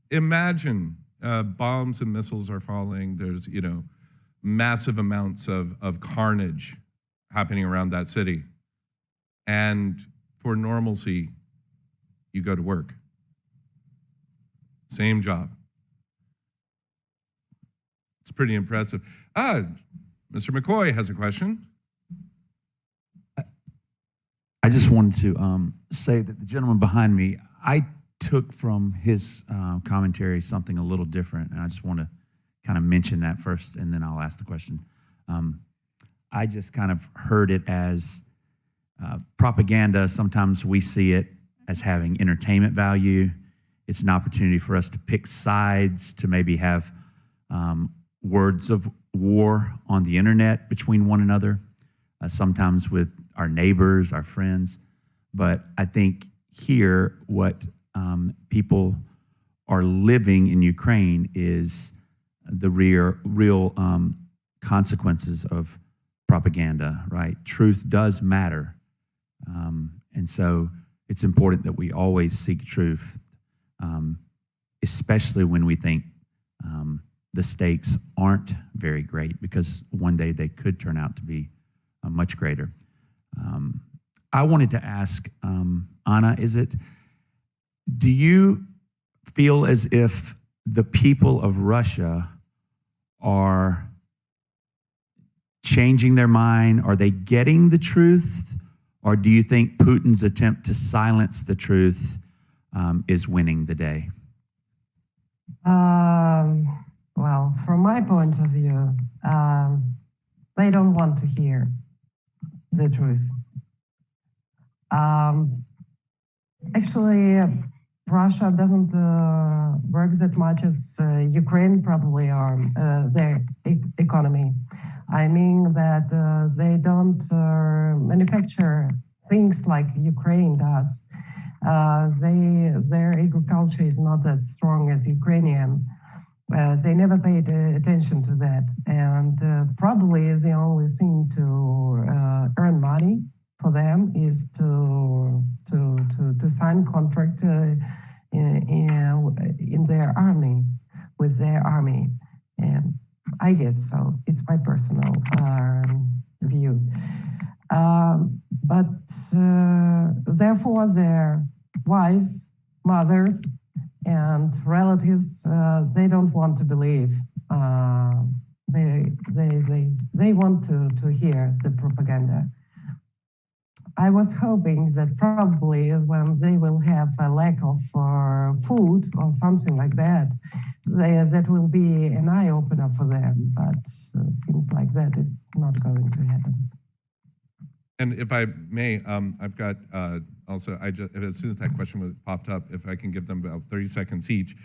Imagine bombs and missiles are falling. There's, massive amounts of carnage happening around that city. And for normalcy, you go to work. Same job. It's pretty impressive. Mr. McCoy has a question. I just wanted to say that the gentleman behind me, I took from his commentary something a little different, and I just want to kind of mention that first, and then I'll ask the question. I just kind of heard it as propaganda. Sometimes we see it as having entertainment value. It's an opportunity for us to pick sides, to maybe have words of war on the internet between one another, sometimes with our neighbors, our friends. But I think here what people are living in Ukraine is the real consequences of propaganda, right? Truth does matter. And so it's important that we always seek truth, especially when we think the stakes aren't very great, because one day they could turn out to be much greater. I wanted to ask, Anna, do you feel as if the people of Russia are changing their mind? Are they getting the truth? Or do you think Putin's attempt to silence the truth is winning the day? Well, from my point of view, they don't want to hear the truth. Actually, Russia doesn't work that much as Ukraine probably are, their economy. I mean that they don't manufacture things like Ukraine does. Their agriculture is not that strong as Ukrainian. They never paid attention to that, and probably the only thing to earn money for them is to sign contract in their army, with their army. And I guess so. It's my personal view. But therefore, their wives, mothers, and relatives, they don't want to believe. They want to hear the propaganda. I was hoping that probably when they will have a lack of food or something like that, that will be an eye-opener for them, but seems like that is not going to happen. And if I may, I've got also, as soon as that question popped up, if I can give them about 30 seconds each.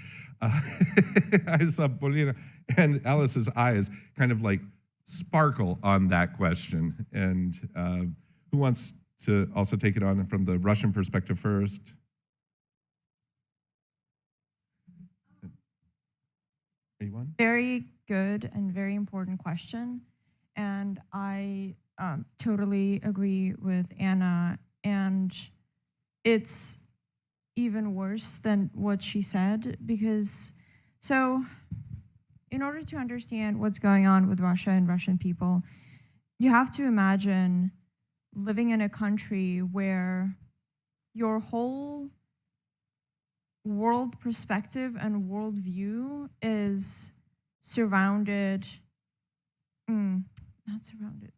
I saw Paulina and Alice's eyes kind of like sparkle on that question. And who wants to also take it on from the Russian perspective first? Anyone? Very good and very important question. And I totally agree with Anna. And it's even worse than what she said because, so in order to understand what's going on with Russia and Russian people, you have to imagine living in a country where your whole world perspective and worldview is surrounded, not surrounded,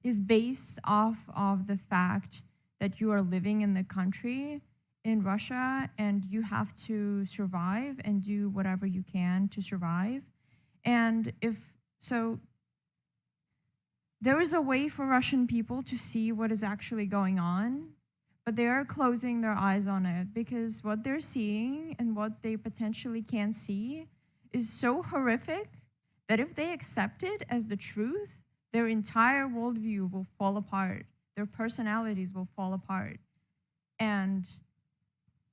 is based off of the fact that you are living in the country in Russia and you have to survive and do whatever you can to survive. And there is a way for Russian people to see what is actually going on, but they are closing their eyes on it because what they're seeing and what they potentially can see is so horrific that if they accept it as the truth, their entire worldview will fall apart. Their personalities will fall apart. And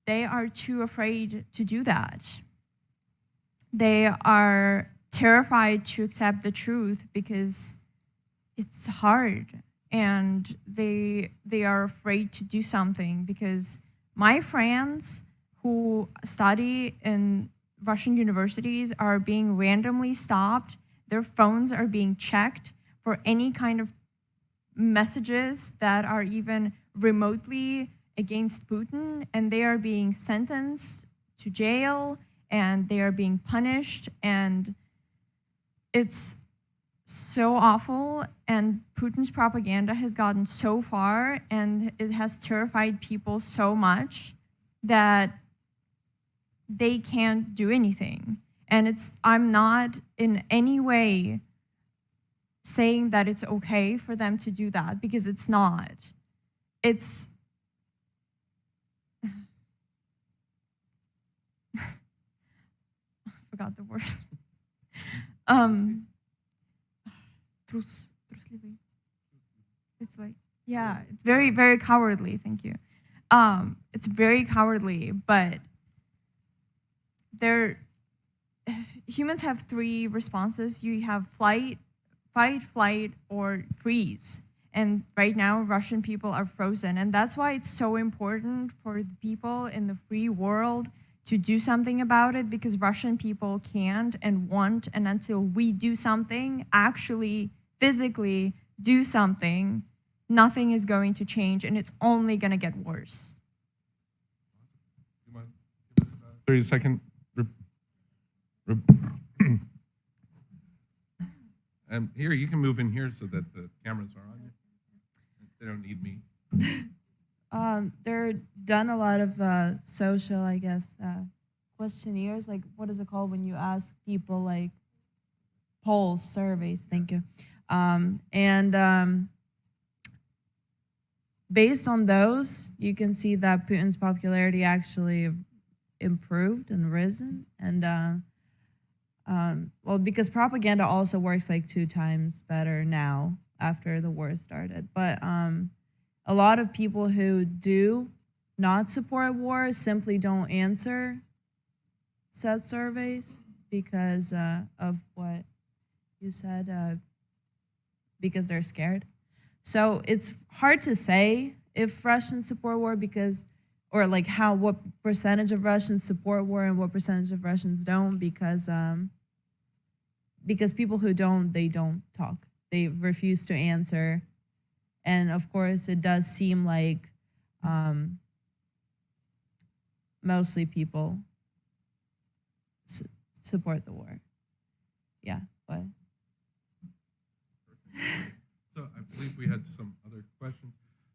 they are too afraid to do that. They are terrified to accept the truth because it's hard. And they are afraid to do something because my friends who study in Russian universities are being randomly stopped. Their phones are being checked for any kind of messages that are even remotely against Putin, and they are being sentenced to jail and they are being punished, and it's so awful. And Putin's propaganda has gotten so far and it has terrified people so much that they can't do anything. And I'm not in any way saying that it's okay for them to do that because it's not. I forgot the word. Трусливый. It's like, yeah, it's very, very cowardly. Thank you. It's very cowardly, but humans have three responses. You have fight, flight, or freeze. And right now, Russian people are frozen. And that's why it's so important for the people in the free world to do something about it, because Russian people can't and won't. And until we do something, actually, physically do something, nothing is going to change, and it's only going to get worse. You want to give us about 30 second? Here, you can move in here so that the cameras are on you. They don't need me. They're done a lot of social, I guess, questionnaires. Like, what is it called when you ask people, like, polls, surveys? Thank you. Based on those, you can see that Putin's popularity actually improved and risen. And well, because propaganda also works like 2 times better now after the war started. But a lot of people who do not support war simply don't answer said surveys because of what you said, because they're scared. So it's hard to say if Russians support war or like what percentage of Russians support war and what percentage of Russians don't, because people who don't, they don't talk. they refuse to answer. And of course, it does seem like mostly people support the war. Yeah, but. So I believe we had some other questions.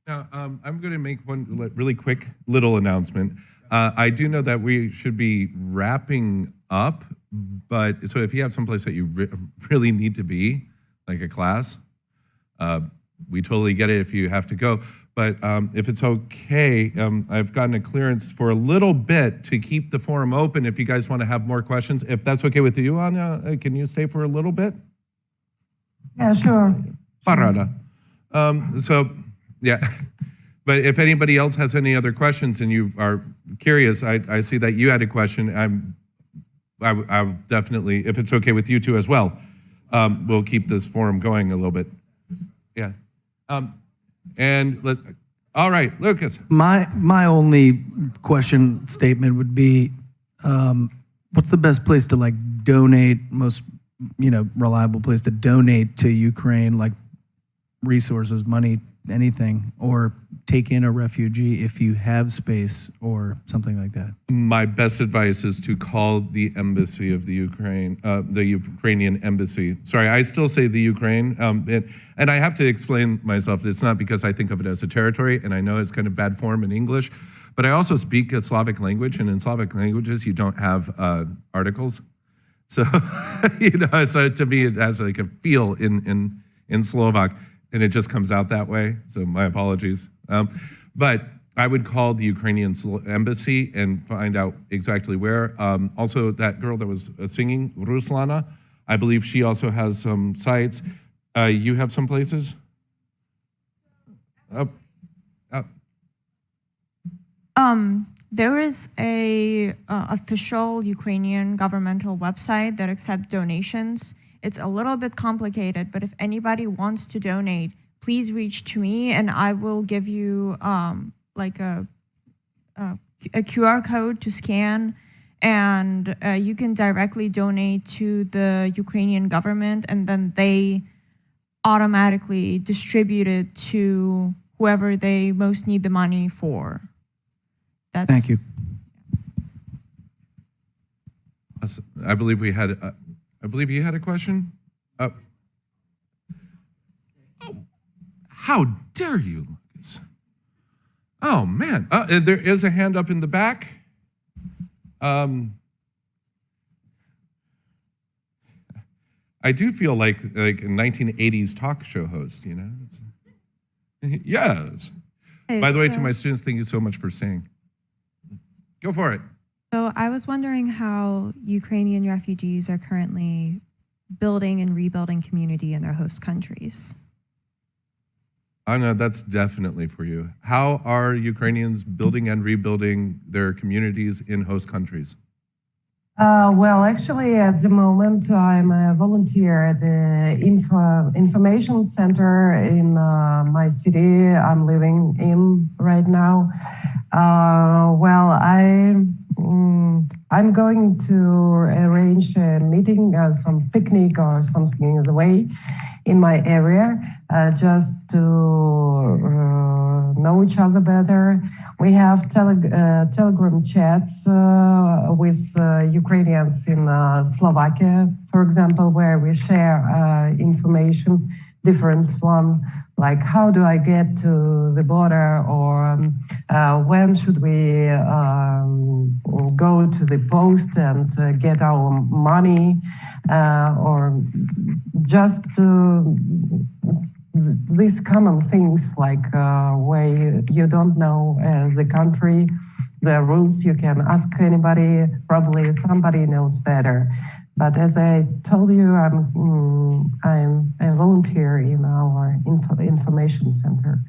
Now, I'm going to make one really quick little announcement. I do know that we should be wrapping up, but so if you have someplace that you really need to be, like a class, we totally get it if you have to go. But if it's okay, I've gotten a clearance for a little bit to keep the forum open if you guys want to have more questions. If that's okay with you, Anya, can you stay for a little bit? Yeah, sure. Parada. So, yeah. But if anybody else has any other questions and you are curious, I see that you had a question. I'll definitely, if it's okay with you two as well, we'll keep this forum going a little bit. Yeah. All right, Lucas. My only question statement would be, what's the best place to like donate, most reliable place to donate to Ukraine, like resources, money, anything, or take in a refugee if you have space or something like that? My best advice is to call the embassy of the Ukraine, the Ukrainian embassy. Sorry, I still say the Ukraine, and I have to explain myself. It's not because I think of it as a territory, and I know it's kind of bad form in English, but I also speak a Slavic language, and in Slavic languages, you don't have articles. So, so to me, it has like a feel in Slovak, and it just comes out that way. So my apologies. But I would call the Ukrainian embassy and find out exactly where. Also, that girl that was singing, Ruslana, I believe she also has some sites. You have some places? There is a official Ukrainian governmental website that accepts donations. It's a little bit complicated, but if anybody wants to donate, please reach to me and I will give you like a QR code to scan, and you can directly donate to the Ukrainian government, and then they automatically distribute it to whoever they most need the money for. Thank you. I believe we had. I believe you had a question. Oh, how dare you, Lucas? Oh man, there is a hand up in the back. I do feel like a 1980s talk show host, Yes. By the way, to my students, thank you so much for saying. Go for it. So I was wondering how Ukrainian refugees are currently building and rebuilding community in their host countries. Anna, that's definitely for you. How are Ukrainians building and rebuilding their communities in host countries? Well, actually, at the moment, I'm a volunteer at the information center in my city I'm living in right now. Well, I'm going to arrange a meeting, some picnic or something in the way in my area, just to know each other better. We have Telegram chats with Ukrainians in Slovakia, for example, where we share information, different one, like how do I get to the border, or when should we go to the post and get our money, or just these common things like where you don't know the country, the rules, you can ask anybody, probably somebody knows better. But as I told you, I'm a volunteer in our information center.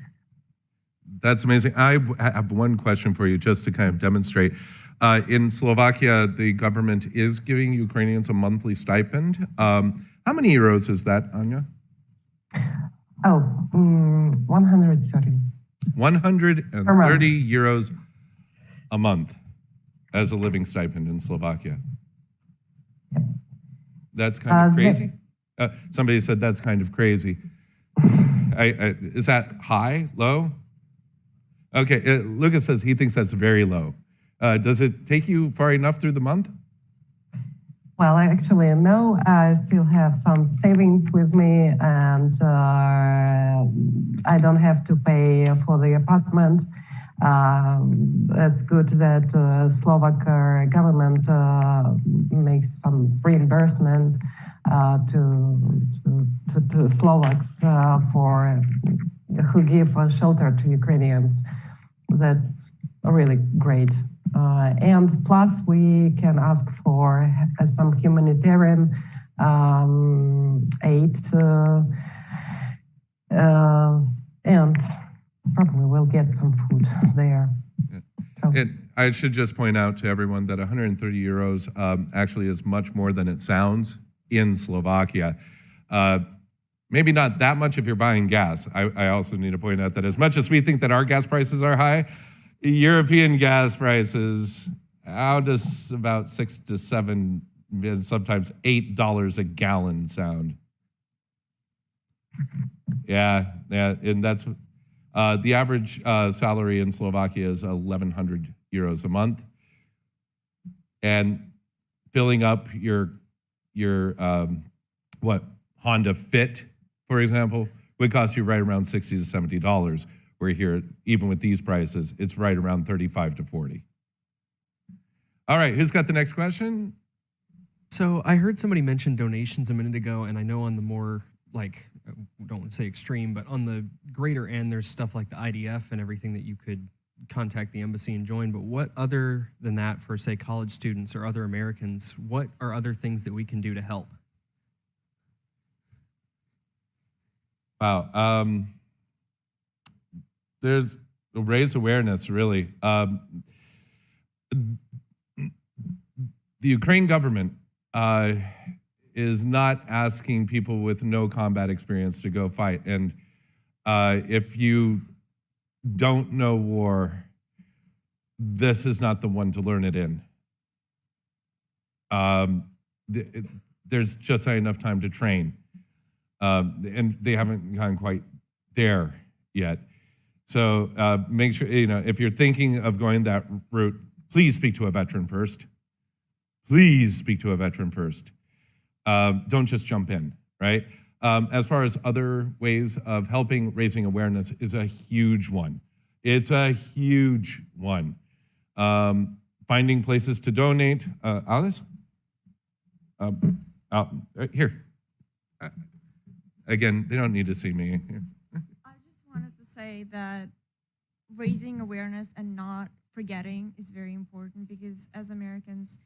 That's amazing. I have one question for you just to kind of demonstrate. In Slovakia, the government is giving Ukrainians a monthly stipend. How many euros is that, Anya? 130. 130 euros a month as a living stipend in Slovakia. Yep. That's kind of crazy. Somebody said that's kind of crazy. Is that high, low? Okay, Lucas says he thinks that's very low. Does it take you far enough through the month? Well, actually, no. I still have some savings with me, and I don't have to pay for the apartment. It's good that Slovak government makes some reimbursement to Slovaks for who give shelter to Ukrainians. That's really great. And plus, we can ask for some humanitarian aid, and probably we'll get some food there. So. And I should just point out to everyone that 130 euros actually is much more than it sounds in Slovakia. Maybe not that much if you're buying gas. I also need to point out that as much as we think that our gas prices are high, European gas prices, how does about $6 to $7, sometimes $8 a gallon sound? Yeah, and that's the average salary in Slovakia is 1,100 euros a month, and filling up your Honda Fit, for example, would cost you right around $60 to $70. Where here, even with these prices, it's right around 35 to 40. All right, who's got the next question? So I heard somebody mention donations a minute ago, and I know on the more, like, I don't want to say extreme, but on the greater end, there's stuff like the IDF and everything that you could contact the embassy and join. But what other than that for, say, college students or other Americans, what are other things that we can do to help? Wow. There's raise awareness, really. The Ukraine government is not asking people with no combat experience to go fight. And if you don't know war, this is not the one to learn it in. There's just not enough time to train. And they haven't gone quite there yet. So make sure, if you're thinking of going that route, please speak to a veteran first. Please speak to a veteran first. Don't just jump in, right? As far as other ways of helping, raising awareness is a huge one. It's a huge one. Finding places to donate. Alice? Here. Again, they don't need to see me. Here. I just wanted to say that raising awareness and not forgetting is very important, because as Americans,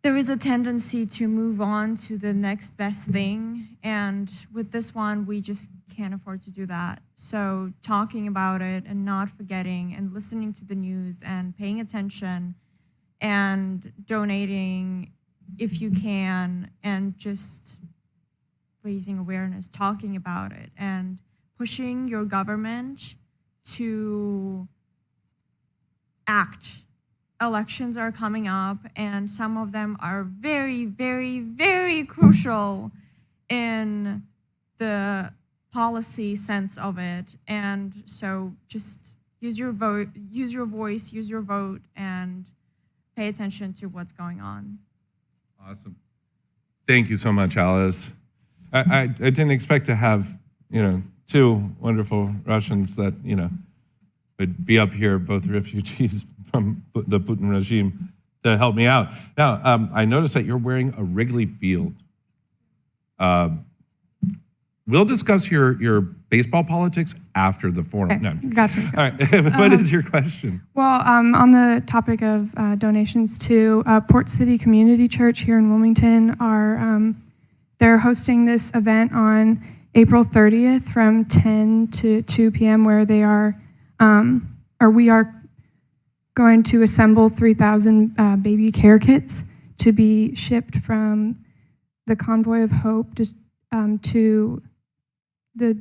there is a tendency to move on to the next best thing. And with this one, we just can't afford to do that. So talking about it and not forgetting and listening to the news and paying attention and donating if you can, and just raising awareness, talking about it, and pushing your government to act. Elections are coming up, and some of them are very, very, very crucial in the policy sense of it. And so just use your vote, use your voice, use your vote, and pay attention to what's going on. Awesome. Thank you so much, Alice. I didn't expect to have, two wonderful Russians that, would be up here, both refugees from the Putin regime, to help me out. Now, I noticed that you're wearing a Wrigley Field. We'll discuss your baseball politics after the forum. Okay, No. gotcha. All right, what is your question? Well, on the topic of donations to Port City Community Church here in Wilmington, they're hosting this event on April 30th from 10 to 2 p.m. where they are, we are going to assemble 3,000 baby care kits to be shipped from the Convoy of Hope to the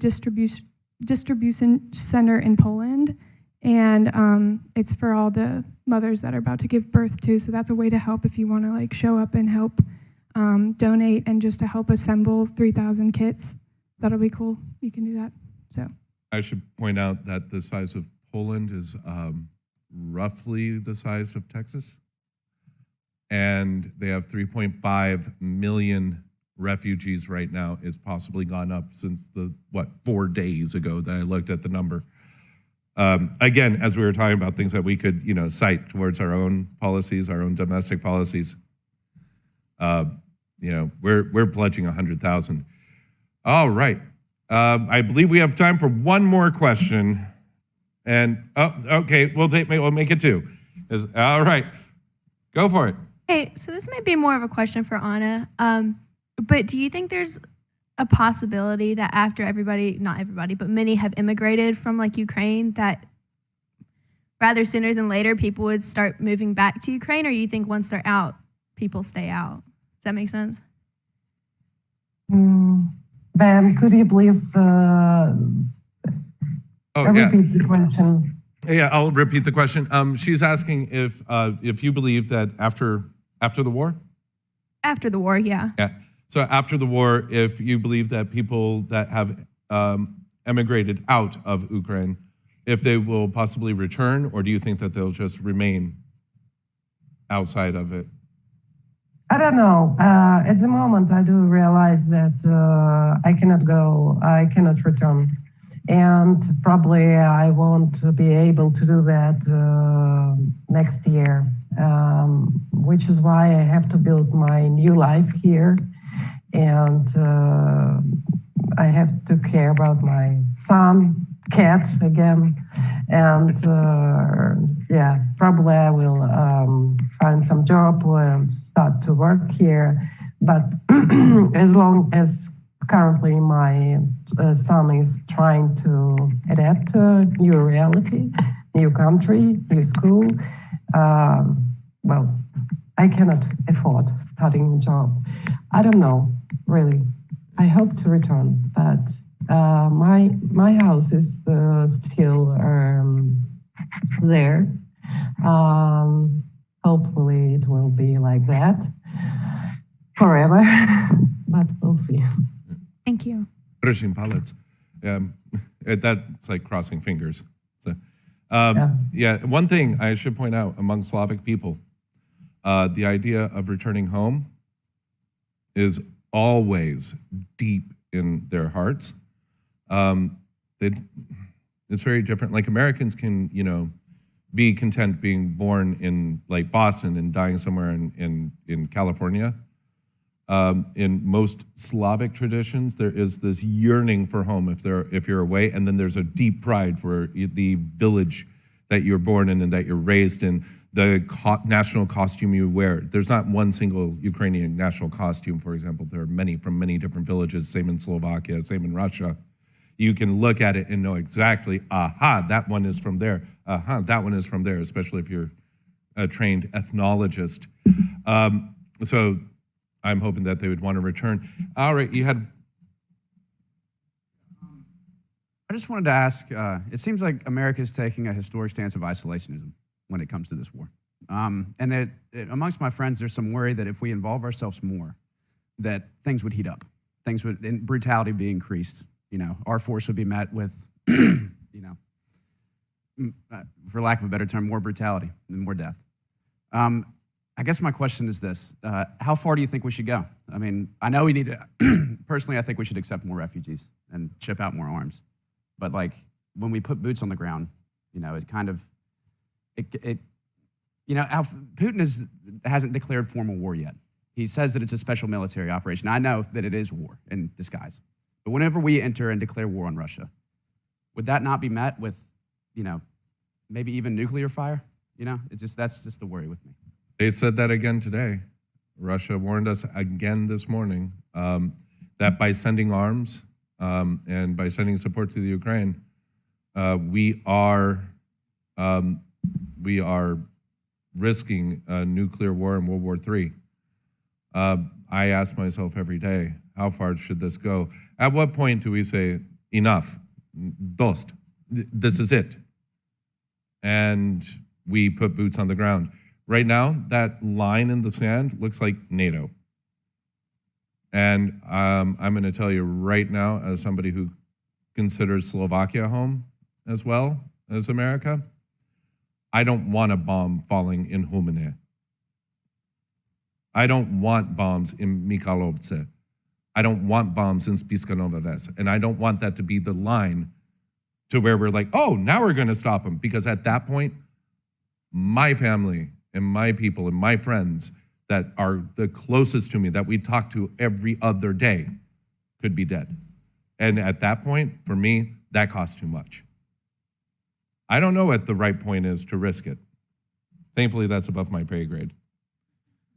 distribution center in Poland. And it's for all the mothers that are about to give birth to. So that's a way to help if you want to show up and help donate and just to help assemble 3,000 kits, that'll be cool. You can do that. So I should point out that the size of Poland is roughly the size of Texas. And they have 3.5 million refugees right now. It's possibly gone up since 4 days ago that I looked at the number. Again, as we were talking about things that we could, cite towards our own policies, our own domestic policies, we're pledging 100,000. All right. I believe we have time for one more question. And, okay, we'll make it two. All right. Go for it. Hey, so this might be more of a question for Anna, but do you think there's a possibility that after not everybody, but many have immigrated from like Ukraine, that rather sooner than later people would start moving back to Ukraine, or you think once they're out, people stay out? Does that make sense? Ben, could you please repeat the question? Yeah, I'll repeat the question. She's asking if you believe that after the war? After the war, yeah. Yeah. So after the war, if you believe that people that have emigrated out of Ukraine, if they will possibly return, or do you think that they'll just remain outside of it? I don't know. At the moment, I do realize that I cannot go, I cannot return. And probably I won't be able to do that next year, which is why I have to build my new life here. And I have to care about my son, cat again. And yeah, probably I will find some job and start to work here. But as long as currently my son is trying to adapt to a new reality, new country, new school, well, I cannot afford starting a job. I don't know, really. I hope to return, but my house is still there. Hopefully it will be like that forever, but we'll see. Thank you. Držim palec. That's like crossing fingers. So, yeah, one thing I should point out among Slavic people, the idea of returning home is always deep in their hearts. It's very different. Like Americans can, be content being born in like Boston and dying somewhere in California. In most Slavic traditions, there is this yearning for home if you're away, and then there's a deep pride for the village that you're born in and that you're raised in, the national costume you wear. There's not one single Ukrainian national costume, for example. There are many from many different villages, same in Slovakia, same in Russia. You can look at it and know exactly, aha, that one is from there. Aha, that one is from there, especially if you're a trained ethnologist. So I'm hoping that they would want to return. All right, you had... I just wanted to ask, it seems like America is taking a historic stance of isolationism when it comes to this war. And that amongst my friends, there's some worry that if we involve ourselves more, that things would heat up. And brutality be increased. Our force would be met with, for lack of a better term, more brutality and more death. I guess my question is this. How far do you think we should go? I mean, I know we need to, personally, I think we should accept more refugees and ship out more arms. But like, when we put boots on the ground, it kind of, Putin hasn't declared formal war yet. He says that it's a special military operation. I know that it is war in disguise. But whenever we enter and declare war on Russia, would that not be met with, maybe even nuclear fire? That's just the worry with me. They said that again today. Russia warned us again this morning that by sending arms and by sending support to the Ukraine, we are risking a nuclear war in World War III. I ask myself every day, how far should this go? At what point do we say, enough, dost, this is it? And we put boots on the ground. Right now, that line in the sand looks like NATO. And I'm going to tell you right now, as somebody who considers Slovakia home as well as America, I don't want a bomb falling in Humane. I don't want bombs in Michalovce. I don't want bombs in Spiska Nova Ves. And I don't want that to be the line to where we're like, oh, now we're going to stop them. Because at that point, my family and my people and my friends that are the closest to me, that we talk to every other day, could be dead. And at that point, for me, that costs too much. I don't know what the right point is to risk it. Thankfully, that's above my pay grade.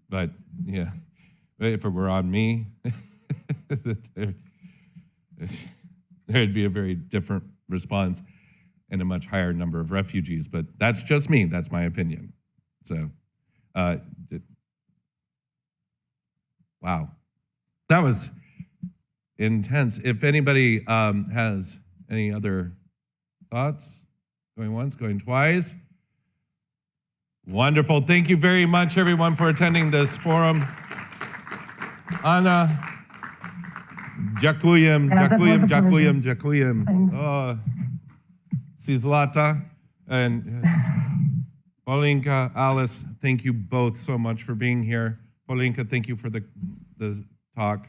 But yeah, if it were on me, there'd be a very different response and a much higher number of refugees. But that's just me. That's my opinion. So, wow, that was intense. If anybody has any other thoughts, going once, going twice. Wonderful. Thank you very much, everyone, for attending this forum. Anna, dziękuję, dziękuję, dziękuję, dziękuję. Oh, Sizlata and Paulinka, Alice, thank you both so much for being here. Paulinka, thank you for the talk.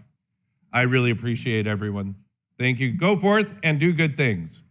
I really appreciate everyone. Thank you. Go forth and do good things.